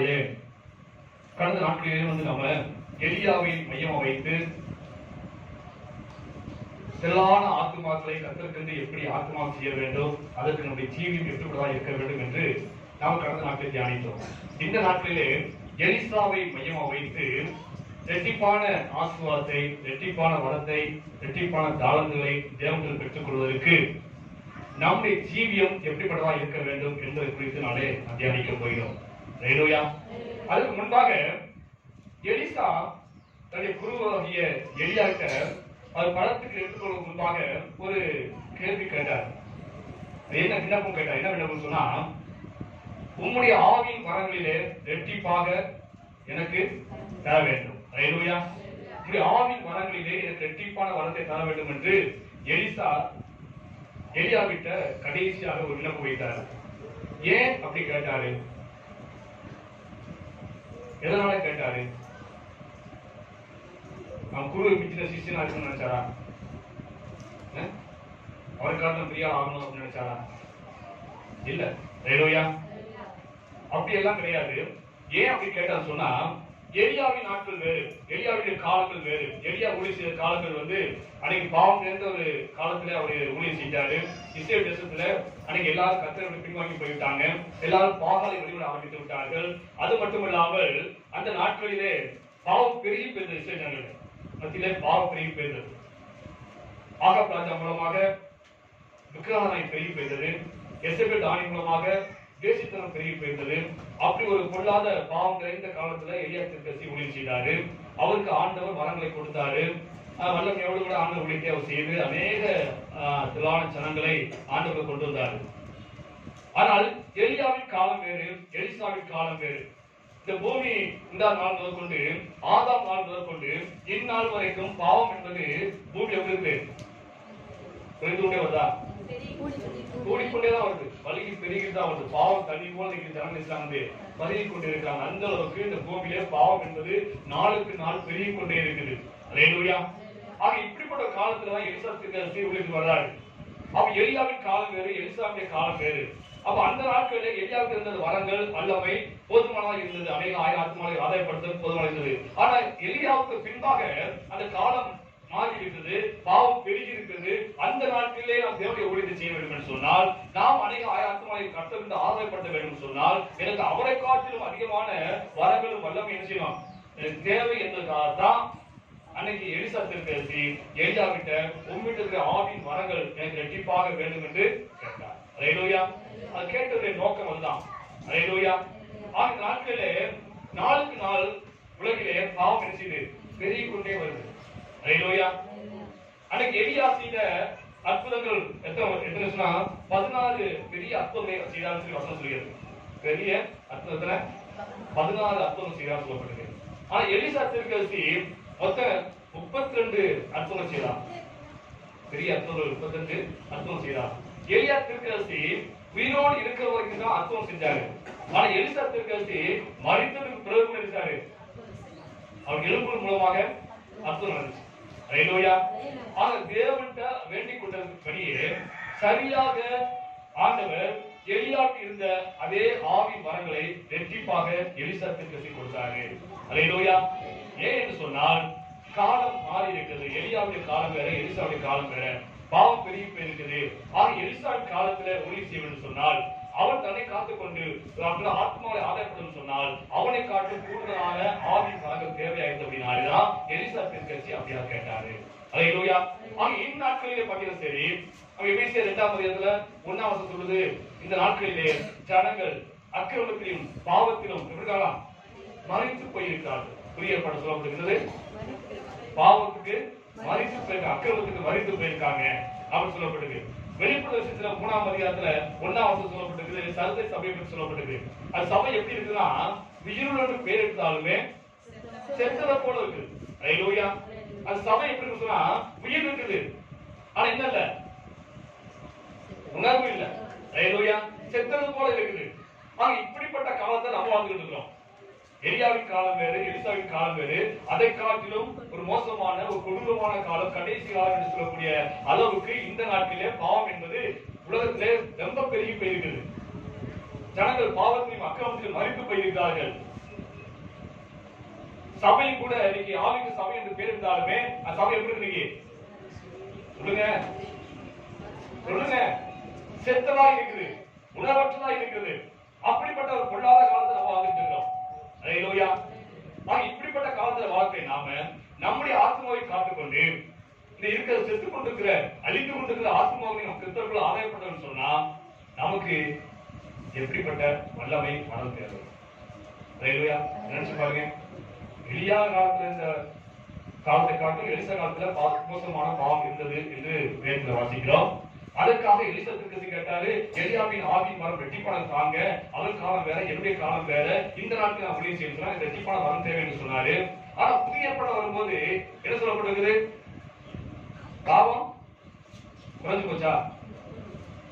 நாளிலே கடந்த நாட்களிலே நம்ம எலியாவை மையமா வைத்து திரளான ஆத்துமாக்களை கர்த்தருக்கென்று எப்படி ஆத்துமா செய்ய வேண்டும், அதற்கு நம்முடைய ஜீவியம் எப்படிதான் இருக்க வேண்டும் என்று நாம் கடந்த நாட்களில் தியானித்தோம். இந்த நாட்களிலே எலிசாவை மையமா வைத்து இரட்டிப்பான ஆசீர்வாதத்தை, இரட்டிப்பான வரத்தை, இரட்டிப்பான தாளங்களை தேவனிடம் பெற்றுக் கொள்வதற்கு நம்முடைய ஜீவியம் எப்படிப்பட்டதா இருக்க வேண்டும் என்பதை குறித்து நாளே தியானிக்க போகிறோம். ஹல்லேலூயா. அதற்கு முன்பாக எலிசா தன்னுடைய குருவாகிய எலியாவிட்ட அவர் படத்துக்கு எடுத்துக்கொள்வதற்கு முன்பாக ஒரு கேள்வி கேட்டார். என்ன விண்ணப்பம் கேட்டார்? என்ன விண்ணப்பம் சொன்னா, உம்முடைய ஆவியின் வரங்களிலே இரட்டிப்பாக எனக்கு தர வேண்டும். ஹல்லேலூயா. உம்முடைய ஆவியின் வரங்களிலே எனக்கு இரட்டிப்பான வரத்தை தர வேண்டும் என்று எலிசா எலியாவிட்ட கடைசியாக ஒரு விண்ணப்பம் வைத்தார். ஏன் அப்படி கேட்டாரு? எதனால கேட்டாரு? நாம் குரு பிச்சின சிஷ்யனா இருக்கணும்னு நினைச்சாரா? அவருக்காக பிரியா ஆகணும் அப்படின்னு நினைச்சாரா? இல்ல. ஹல்லேலூயா. அப்படி எல்லாம் கிடையாது. ஏன் அப்படி கேட்டான்னு சொன்னா, எலியாவின் நாட்கள் வேறு, எலியாவுடைய காலங்கள் வேறு. எலியா ஊழியம் செய்த காலங்கள் அன்னைக்கு பாவம் நிறைந்த ஒரு காலத்துல அவர் ஊழியம் செஞ்சாரு. இஸ்ரேல் தேசத்துல அன்னைக்கு எல்லாரும் கர்த்தரை பின்வாங்கி போய்விட்டாங்க. எல்லாரும் பாகாலை வழிபட ஆரம்பித்து விட்டார்கள். அது மட்டுமல்லாமல் அந்த நாட்களிலே பாவம் பெருகி போயிருந்தது. இஸ்ரேல் ஜனங்கள் மத்தியிலே பாவம் பெருகி போயிருந்தது. ஆகாப் ராஜா மூலமாக விக்கிரகணை பெருகி போயிருந்தது. எசபேல் ராணி மூலமாக தேசித்தனம் பெருகி போயிருந்தது. அப்படி ஒரு பொல்லாத பாவம் நிறைந்த காலத்துல எலியா தீர்க்கதரிசி ஊழியம் செய்தாரு. அவருக்கு ஆண்டவர் வரங்களை கொடுத்தாரு. வல்லமையோடு கூட ஆண்டவர் ஊழியத்தை அவர் செய்து அநேக திரளான ஜனங்களை ஆண்டவர் கொண்டு வந்தாரு. ஆனால் எலியாவின் காலம் வேறு, எலிசாவின் காலம் வேறு. இந்த பூமி உண்டான நாள் முதல் கொண்டு, ஆதாம் நாள் முதல் கொண்டு இந்நாள் வரைக்கும் பாவம் என்பது பூமி எப்படி இருக்கு? குறைந்து கொண்டே வருதா? கூடிக்கொண்டேதான் வருது. வலிக்கு பெருகிதான் வருது. பாவம் தண்ணி போல ஜனங்கள் பருகி கொண்டே இருக்காங்க. அந்த அளவுக்கு இந்த பூமியிலே பாவம் என்பது நாளுக்கு நாள் பெருகி கொண்டே இருக்குது. ஹல்லேலூயா. ஆக இப்படிப்பட்ட காலத்துலதான் எலிசா தீர்க்கதரிசி ஊழியத்துக்கு வர்றாரு. அப்ப எலியாவின் காலம் வேறு, எலிசாவுடைய காலம் வேறு. அப்ப அந்த நாட்களில் எலியாவுக்கு இருந்தது வரங்கள் வல்லமை போதுமானதாக இருந்தது. அநேக ஆயிரம் ஆத்மாவை ஆதாயப்படுத்த போதுமான இருந்தது. ஆனா எலியாவுக்கு பின்பாக அந்த காலம் மாறி இருக்கிறது, பாவம் பெருகி இருக்கிறது. அந்த நாட்களிலே நாம் தேவனுடைய ஊழியத்தை செய்ய வேண்டும் என்று சொன்னால், நாம் அநேக ஆயிரம் ஆத்மாவை கர்த்தருக்கு ஆதாயப்படுத்த வேண்டும் என்று சொன்னால், எனக்கு அவரை காட்டிலும் அதிகமான வரங்களும் வல்லமை என்ன செய்யலாம் எனக்கு தேவை என்பதற்காகத்தான் அன்னைக்கு எலிசா தீர்க்கதரிசி எலியாவிட்ட உம்மிட்ட இருக்கிற ஆவின் வரங்கள் எனக்கு இரட்டிப்பாக வேண்டும் என்று கேட்டார். ஹல்லேலூயா. அது கேட்டதுடைய நோக்கம் அதுதான். ஹல்லேலூயா. அந்த நாட்களிலே நாளுக்கு நாள் உலகிலே பாவம் என்ன செய்து பெருகி கொண்டே வருது. ஹல்லேலூயா. அன்னைக்கு எலியா செய்த அற்புதங்கள் எத்தனை சொன்னா 14 பெரிய அற்புதங்களை செய்தான்னு சொல்லி வசனம் சொல்கிறது. பெரிய அற்புதத்துல 14 அற்புதம் செய்தான்னு சொல்லப்பட்டிருக்கு. ஆனா எலிசா தீர்க்கதரிசி மொத்தம் 32 அற்புதம் செய்தார். பெரிய அற்புதங்கள் 32 அற்புதம் செய்தார். எலியா தீர்க்கதரிசி உயிரோடு இருக்கிற வரைக்கும் தான் அற்புதம் செஞ்சாரு. ஆனா எலிசா தீர்க்கதரிசி மரித்ததுக்கு பிறகு என்ன செஞ்சாரு? அவர் எலும்பு மூலமாக அற்புதம் நடந்துச்சு. ஹல்லேலூயா. ஆக தேவன்கிட்ட வேண்டிக் கொண்டபடியே சரியாக ஆண்டவர் எலியாவுக்கு இருந்த அதே ஆவின் வரங்களை இரட்டிப்பாக எலிசா தீர்க்கதரிசி கொடுத்தாரு. ஹல்லேலூயா. ஏன் என்று சொன்னால் காலம் மாறி இருக்கிறது. எலியாவுடைய காலம் வேற, எலிசாவுடைய காலம் வேற. பாவம் பெருகி போயிருக்குது. ஆக எலிசாவின் காலத்துல ஊழியம் செய்ய வேண்டும் சொன்னால், அவன் தன்னை காத்துக்கொண்டு ஆத்மாவை ஆதாயப்படும் சொன்னால், அவனை காட்டு கூடுதலான ஆவின் வரங்கள் தேவையாயிருந்தது. அப்படின்னால்தான் எலிசா தீர்க்கதரிசி அப்படியா கேட்டாரு. ஹல்லேலூயா. ஆக இந்நாட்களிலே பார்த்தீங்கன்னா சரி, எபேசியர் 2ஆம் அதிகாரத்துல 1ஆம் வசனம் சொல்லுது, இந்த நாட்களிலே ஜனங்கள் அக்கிரமத்திலும் பாவத்திலும் எப்படிலாம் மறைத்து போயிருக்கிறார்கள். புதிய ஏற்பாடு சொல்லப்படுகிறது, பாவத்துக்கு மறைத்து போயிருக்காங்க, அக்கிரமத்துக்கு மறைத்து போயிருக்காங்க அப்படின்னு சொல்லப்படுது. வெளிப்படுத்தல 3ஆம் அதிகாரத்துல 1ஆம் வசனம் சொல்லப்பட்டிருக்கு. சர்தை சபையை பற்றி சொல்லப்பட்டிருக்கு. அந்த சபை எப்படி இருக்குன்னா, உயிருள்ள பேர் எடுத்தாலுமே செத்ததை போல இருக்கு. ஹல்லேலூயா. அந்த சபை எப்படி இருக்கு சொன்னா, உயிர் இருக்குது ஆனா என்ன இல்ல, உணர்வு இல்ல. ஹல்லேலூயா. செத்தது போல இருக்குது. ஆனா இப்படிப்பட்ட காலத்தை நம்ம வாழ்ந்துட்டு இருக்கிறோம். எலியாவின் காலம் வேறு, எலிசாவின் காலம் வேறு. அதை காட்டிலும் ஒரு மோசமான ஒரு கொடூரமான காலம், கடைசி காலம் என்று சொல்லக்கூடிய அளவுக்கு இந்த நாட்டிலே பாவம் என்பது உலகத்திலே ரொம்ப பெருகி போயிருக்கிறது. ஜனங்கள் பாவத்தையும் அக்கிரமத்தையும் மறித்து போயிருக்கிறார்கள். சபையும் கூட இன்னைக்கு ஆவிக்கு சபை என்று பேர் இருந்தாலுமே அந்த சபை எப்படி இருக்கு? சொல்லுங்க சொல்லுங்க. செத்ததா இருக்குது, உணர்வற்றதா இருக்குது. அப்படிப்பட்ட ஒரு பொல்லாத காலத்துல நம்ம வாழ்ந்துட்டு இருக்கோம். அல்லேலூயா. இப்படிப்பட்ட காலத்துல வாழ்க்கை நாம நம்முடைய ஆத்மாவை காத்துக்கொண்டு இந்த இருக்கிற செத்து கொண்டிருக்கிற அழிந்து கொண்டிருக்கிற ஆத்மாவை நம்ம கிறிஸ்தவர்கள் ஆதாயப்பட்டோம்னு சொன்னா நமக்கு எப்படிப்பட்ட வல்லமை மனம் தேவை. அல்லேலூயா. நினைச்சு பாருங்க, எலியா காலத்துல இந்த காலத்தை காட்டும் எலிசா காலத்துல மோசமான பாவம் இருந்தது என்று வேதத்துல வாசிக்கிறோம். அதற்காக எலிசா தீர்க்கதரிசி கேட்டாரு, எலியாவின் ஆவியின் வரம் வெட்டிப்பான தாங்க, அவன் காலம் வேற, என்னுடைய காலம் வேற, இந்த நாட்கள் நான் ஊழியம் செய்யணும், இந்த வெட்டிப்பான வரம் தேவை என்று சொன்னாரு. ஆனா புதிய ஏற்பாடு வரும்போது என்ன சொல்லப்பட்டிருக்குது? பாவம் குறைஞ்சு போச்சா?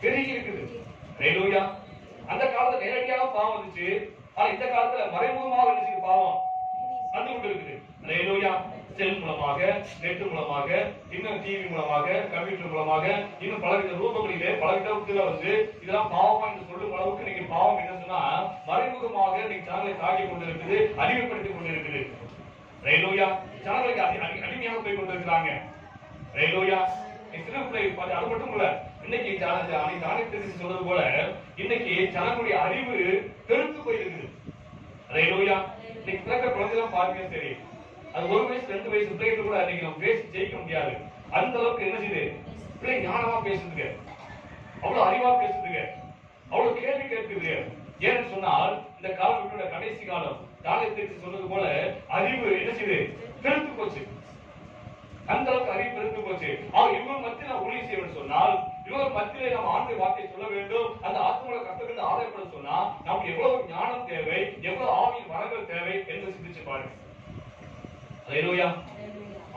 பெருகி இருக்குது. அல்லேலூயா. அந்த காலத்துல நேரடியாக பாவம் வந்துச்சு. ஆனா இந்த காலத்துல மறைமுகமாக இருந்துச்சு பாவம் வந்து கொண்டு இருக்குது. அல்லேலூயா. செல் மூலமாக, நெட் மூலமாக, இன்னும் டிவி மூலமாக, கம்ப்யூட்டர் மூலமாக, இன்னும் பலவித ரூபங்களிலே பல விதத்துல வந்து இதெல்லாம் பாவமா என்று சொல்லும் அளவுக்கு நீங்க பாவம் என்ன சொன்னா மறைமுகமாக நீங்க ஜனங்களை தாக்கி கொண்டிருக்குது, அடிமைப்படுத்திக் கொண்டிருக்குது. அல்லேலூயா. ஜனங்களுக்கு அடிமையாக போய் கொண்டிருக்கிறாங்க. அல்லேலூயா. சிறு பிள்ளை அது மட்டும் இல்ல, இன்னைக்கு தானியத்திற்கு சொல்றது போல இன்னைக்கு ஜனங்களுடைய அறிவு பெருத்து போயிருக்குது. அல்லேலூயா. இன்னைக்கு பிறக்க குழந்தைலாம் பாருங்க, சரி அது 1 வயசு 2 வயசு பிள்ளைகிட்ட கூட இன்னைக்கு நம்ம பேசி ஜெயிக்க முடியாது. அந்த அளவுக்கு என்ன செய்யுது? பிள்ளை ஞானமா பேசுதுங்க, அவ்வளவு அறிவா பேசுதுங்க, அவ்வளவு கேள்வி கேட்குது. ஏன்னு சொன்னால் இந்த காலத்தோட கடைசி காலம். தானியத்திற்கு சொன்னது போல அறிவு என்ன செய்யுது? பெருத்து போச்சு. அந்த அளவுக்கு அறிவு பெருத்து போச்சு. இவங்க மத்தியில ஊழியம் செய்யணும்னு சொன்னால், இவங்க மத்தியிலே நம்ம ஆண்டு வார்த்தை சொல்ல வேண்டும், அந்த ஆத்மாவை கற்றுக்கொண்டு ஆதாயப்பட சொன்னா நமக்கு எவ்வளவு ஞானம் தேவை, எவ்வளவு ஆவியின் வரங்கள் தேவை என்று சிந்திச்சு பாருங்க. அல்லேலூயா.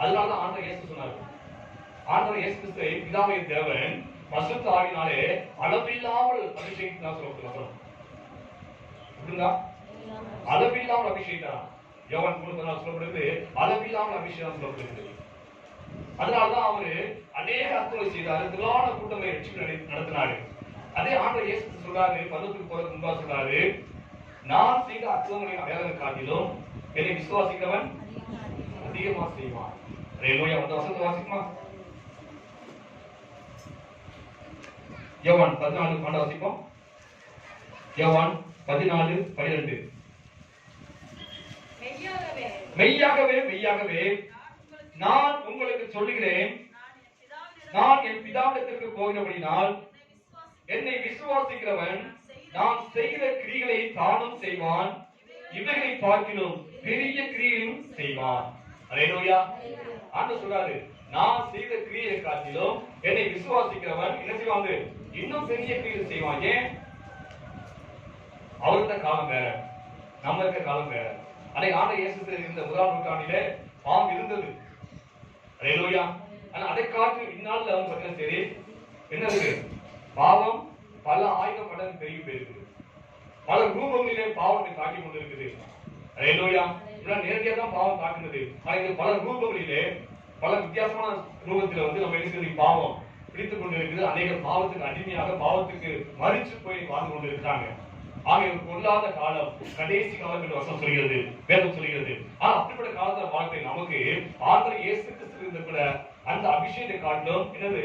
அதனாலதான் ஆண்டவர் இயேசு சொன்னார். ஆண்டவர் இயேசு கிறிஸ்துவை பிதாவின் தேவன் பரிசுத்த ஆவியினாலே அளவில்லாமல் அபிஷேகித்தார் சொல்லப்படுகிறது. புரியுதா? அளவில்லாமல் அபிஷேகித்தார். யோவான் 3:14 சொல்லப்படுகிறது, அளவில்லாமல் அபிஷேகம் சொல்லப்படுகிறது. அதனாலதான் அவரு அநேக அற்புதங்களை செய்தாரு, திரளான கூட்டங்களை நடத்தினாரு. அதே ஆண்டவர் இயேசு சொல்றாரு, பரலோகத்துக்கு போறதுக்கு முன்பா சொல்றாரு, நான் செய்த அற்புதங்களை அடையாளம் காட்டிலும் என்னை விசுவாசிக்கிறவன் அதிகமா செய்வான். அல்லேலூயா. அந்த வசனத்தை வாசிக்குமா? யோவான் 14 வாசிப்போம். யோவான் 14:12. மெய்யாகவே மெய்யாகவே நான் உங்களுக்கு சொல்லுகிறேன், நான் என் பிதாவிடத்திற்கு போகிறபடினால் என்னை விசுவாசிக்கிறவன் நான் செய்கிற கிரியைகளை தானும் செய்வான், இவைகளை பார்க்கிலும் பெரிய கிரியையும் செய்வான். அல்லேலூயா. ஆண்டவர் சொல்றாரு, நான் செய்த கிரியை காட்டிலும் என்னை விசுவாசிக்கிறவன் என்ன செய்வாங்க? இன்னும் பெரிய கிரியை செய்வான். ஏன்? அவருடைய காலம் வேற, நம்ம இருக்க காலம் வேற. அன்னைக்கு ஆண்டவர் இயேசு இருந்த 1ஆம் நூற்றாண்டிலே பாவம் இருந்தது. அல்லேலூயா. ஆனா அதை காட்டு இந்நாள்ல வந்து பார்த்தீங்கன்னா சரி என்ன இருக்கு? பாவம் பல 1000 மடங்கு பெருகி போயிருக்குது. பல ரூபங்களிலே பாவத்தை காட்டி கொண்டு இருக்குது. அல்லேலூயா. நேரடியாக தான் பாவம் காட்டுகிறது. பல ரூபங்களிலே பல வித்தியாசமான ரூபத்தில் வந்து நம்ம என்ன பாவம் பிடித்துக் கொண்டிருக்குது. அநேக பாவத்துக்கு அடிமையாக பாவத்துக்கு மறிச்சு போய் வாழ்ந்து கொண்டிருக்கிறாங்க. ஆகிய பொல்லாத காலம், கடைசி காலம் என்று வசனம் சொல்கிறது, வேதம் சொல்கிறது. ஆனா அப்படிப்பட்ட காலத்துல வாழ்க்கை நமக்கு ஆண்டவர் இயேசு கிறிஸ்து இருந்த கூட அந்த அபிஷேகத்தை காட்டிலும் என்னது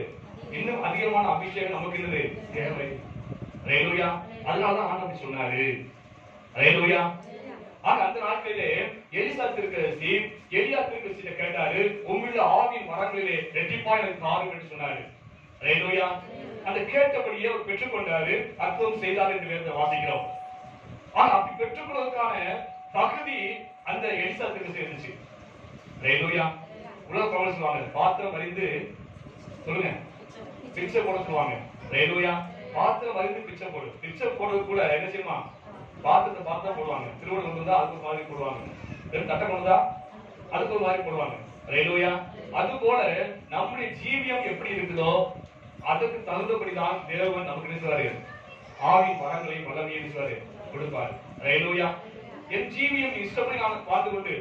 இன்னும் அதிகமான அபிஷேகம் நமக்கு என்னது தேவை. அல்லேலூயா. அதனாலதான் ஆண்டவர் சொன்னாரு. அல்லேலூயா. ஆக அந்த நாட்களிலே எலிசா தீர்க்கதரிசி எலியா தீர்க்கதரிசியை கேட்டாரு, உங்களுடைய ஆவியின் வரங்களிலே ரெட்டிப்பாய் எனக்கு தாரும் என்று சொன்னாரு. அல்லேலூயா. அந்த கேட்டபடியே அவர் பெற்றுக்கொண்டாரு, அற்புதம் செய்தார் என்று வேதத்தை வாசிக்கிறோம். ஆனா அப்படி பெற்றுக்கொள்வதற்கான தகுதி அந்த எலிசா தீர்க்கதரிசி இருந்துச்சு. அல்லேலூயா. உலக பிரபலம் சொல்லுவாங்க, பாத்திரம் அறிந்து சொல்லுங்க பிச்சை போட சொல்லுவாங்க. அல்லேலூயா. பாத்திரம் அறிந்து பிச்சை போடு. பிச்சை போடுறது கூட என்ன செய்யுமா? பாத்திரத்தை பார்த்தா போடுவாங்க. திருவள்ளுவர் வந்தா அதுக்கு மாதிரி போடுவாங்க. தட்டை கொண்டா அதுக்கு ஒரு மாதிரி போடுவாங்க. அல்லேலூயா. அது போல நம்முடைய ஜீவியம் எப்படி இருக்குதோ அதுக்கு தகுந்தபடிதான் தேவன் நமக்கு நினைச்சாரு ஆவின் வரங்களை வல்லமையை நினைச்சாரு கொடுப்பாரு. அல்லேலூயா. என் ஜீவியம் இஷ்டப்படி நான் பார்த்து கொண்டு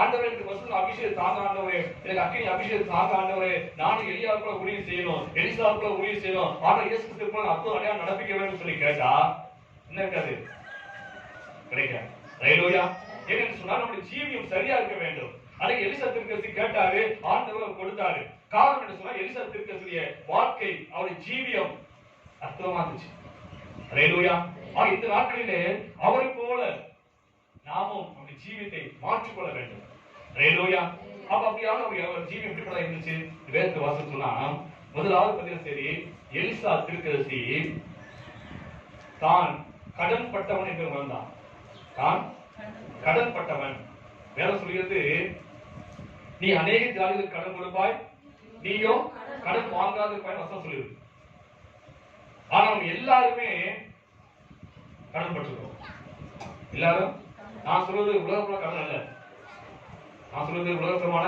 ஆண்டவரே எனக்கு வசன அபிஷேகம் தாங்க ஆண்டவரே, எனக்கு அக்கினி அபிஷேகம் தாங்க ஆண்டவரே, நானும் எலியாவுக்குள்ள ஊழியம் செய்யணும், எலிசாவுக்குள்ள ஊழியம் செய்யணும், ஆனா இயேசு கிறிஸ்துவுக்குள்ள அற்புதம் அடையாளம் நடப்பிக்க வேண்டும் சொல்லி கேட்டா என்ன இருக்காது, கிடைக்காது. ஹalleluya. என்னன்னு சொன்னா நம்முடைய ஜீவியம் சரியா இருக்க வேண்டும். அதுக்கு எலிசா தீர்க்கதரிசி கேட்டாரு, ஆண்டவர் கொடுத்தாரு. காரணம் என்ன சொன்னா எலிசா தீர்க்கதரிசிய வாழ்க்கை, அவருடைய ஜீவியம் அற்புதமா இருந்துச்சு. ஹalleluya. இந்த நாட்களிலே அவரை போல நாமும் நம்முடைய ஜீவியத்தை மாற்றிக்கொள்ள வேண்டும். ஹalleluya. அப்படியான ஒரு ஜீவியம் எப்படிப்பட்ட இருந்துச்சு வேதத்தை வாசித்து சொன்னா, முதலாவது பதில் சரி, எலிசா தீர்க்கதரிசி தான் கடன் பட்டவன் என்று உணர்ந்தான். தான் கடன் பட்டவன். வேற சொல்கிறது, நீ அநேக ஜாதிகளுக்கு கடன் கொடுப்பாய், நீயும் கடன் வாங்காத இருப்பாய் வசனம் சொல்லுது. ஆனா நம்ம எல்லாருமே கடன் பட்டிருக்கோம். எல்லாரும், நான் சொல்றது உலகமான கடன் அல்ல, நான் சொல்றது உலகமான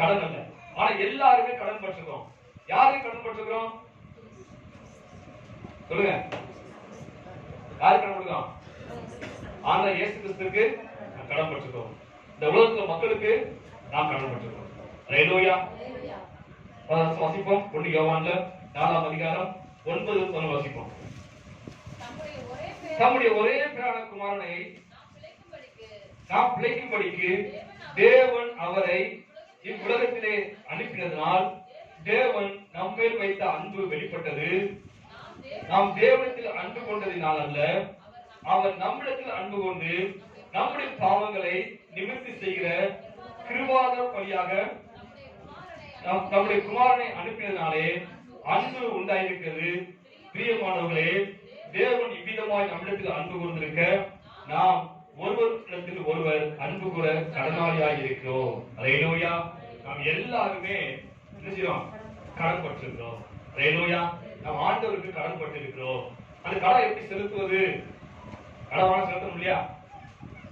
கடன் அல்ல, ஆனா எல்லாருமே கடன் பட்டிருக்கோம். யாருக்கு கடன் பட்டிருக்கிறோம் சொல்லுங்க, யாருக்கு கடன் பட்டிருக்கோம்? ஆனா இயேசு கிறிஸ்துவுக்கு கடன் பட்டிருக்கோம். இந்த உலகத்துல மக்களுக்கு நாம் கடன் பட்டிருக்கோம். ஹalleluya. வாசிப்போம் 1 யோவான்ல 4ஆம் அதிகாரம் 9-10 வாசிப்போம். தம்முடைய ஒரே பேரான குமாரனை நாம் பிழைக்கும்படிக்கு தேவன் அவரை இவ்வுலகத்திலே அனுப்பினதனால் தேவன் நம்மேல் வைத்த அன்பு வெளிப்பட்டது. நாம் தேவனிடத்தில் அன்பு கொண்டதினால் அல்ல, அவர் நம்மிடத்தில் அன்பு கொண்டு நம்முடைய பாவங்களை நிவர்த்தி செய்கிற கிருபாதார பலியாக நம்முடைய குமாரனை அனுப்பினதினாலே அன்பு உண்டாயிருக்கிறது. பிரியமானவர்களே, தேவன் இவ்விதமாய் நம்மிடத்தில் அன்பு கூர்ந்திருக்க நாம் ஒருவரிடத்தில் ஒருவர் அன்பு கூற கடனாளியாய் இருக்கிறோம். ஹalleluya. நாம் எல்லாருமே கடன் பட்டிருக்கிறோம். ஹalleluya. நாம் ஆண்டவருக்கு கடன் பட்டிருக்கிறோம். அந்த கடன் எப்படி செலுத்துவது? கடனை செலுத்தணும் இல்லையா?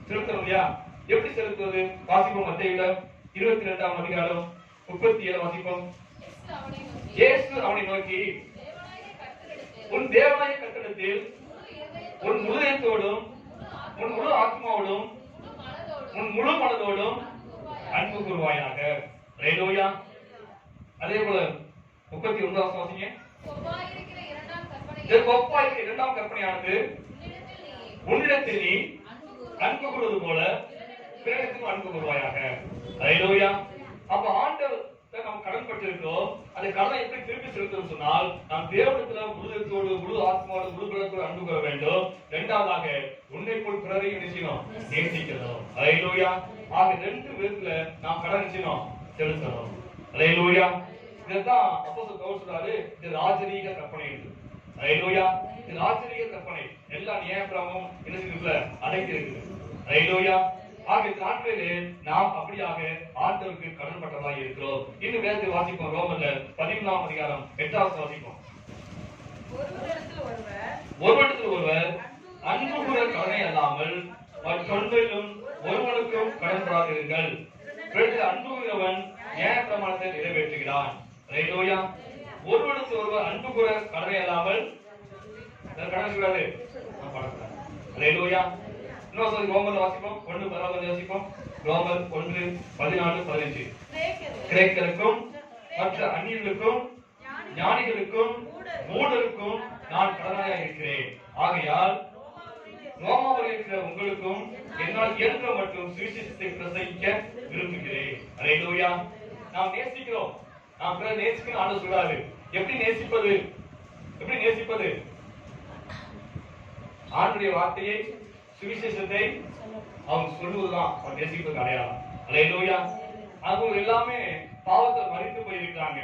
செலுத்தணும் இல்லையா? எப்படி செலுத்துவது? வாசிப்போம் மத்தேயுல 22ஆம் அதிகாரம் 37 வாசிப்போம். இயேசு அவனை நோக்கி, உன் தேவனாகிய கர்த்தரிடத்தில் உன் முழு இதயத்தோடும் உன் முழு ஆத்மாவோடும் உன் முழு மனதோடும் அன்பு கூறுவாயாக. ஹalleluya. அதே போல 39ஆம் வாசிங்க. ஒப்பாயிருக்கிற இரண்டாம் கற்பனையானது, உன்னிடத்தில் நீ அன்பு கூறுவது போல பிறரிடத்திலும் அன்பு கூறுவாயாக. ஹalleluya. அப்ப ஆண்டவர் நாம் கடன் பட்டிருக்கிறோம். அந்த கடனை எப்படி திருப்பி செலுத்தணும் சொன்னால், நாம் தேவனிடத்துல முழு முழு ஆத்மாவோடு முழு பலத்தோடு அன்பு கூற வேண்டும். இரண்டாவதாக உன்னை போல் பிறரையும் நிச்சயம் நேசிக்கணும். ஹalleluya. ஆக ரெண்டு விதத்துல நாம் கடன் நிச்சயம் செலுத்தணும். ஹalleluya. இதுதான் அப்போஸ்தலர் பவுல் சொல்றாரு, இது ராஜரீக கற்பனை என்று. ஹalleluya. இது ராஜரீக கற்பனை, எல்லா நியாயப்பிரமாணமும் என்ன செய்யல அடங்கி இருக்குது. ஹalleluya. ஆக இந்த நாட்களிலே நாம் அப்படியாக ஆண்டவருக்கு கடன் பட்டவர்களாய் இருக்கிறோம். இன்னும் வேதத்தை வாசிப்போம். ரோமர்ல 13ஆம் அதிகாரம் 8வது வாசிப்போம். ஒருவரிடத்தில் ஒருவர் அன்பு கூற கடனை அல்லாமல் மற்றொன்றிலும் ஒருவனுக்கும் கடன்படாதீர்கள். அன்பு கூறவன் நியாயப்பிரமாணத்தை நிறைவேற்றுகிறான். ஹalleluya. ஒருவரிடத்தில் ஒருவர் அன்பு கூற கடனை அல்லாமல் கடன் கூடாது. ஹalleluya. ரோமர் வாசிப்போம் 1:14 வாசிப்போம். ரோமர் 1:14-15. கிரேக்கருக்கும் மற்ற அந்நியர்களுக்கும் ஞானிகளுக்கும் மூடருக்கும் நான் கடனாளியாக இருக்கிறேன். ஆகையால் ரோமாவில் இருக்கிற உங்களுக்கும் என்னால் இயன்ற மற்றும் சுவிசேஷத்தை பிரசங்கிக்க விரும்புகிறேன். ஹalleluya. நாம் நேசிக்கிறோம், நாம் பிறரை நேசிக்கணும் ஆண்டு சொல்றாரு. எப்படி நேசிப்பது? எப்படி நேசிப்பது? ஆண்டுடைய வார்த்தையை சுவிசேஷத்தை அவங்க சொல்லுவதுதான் அவர் நேசிப்பது அடையாளம். ஹalleluya. அவங்க எல்லாமே பாவத்தில் மரித்து போயிருக்கிறாங்க.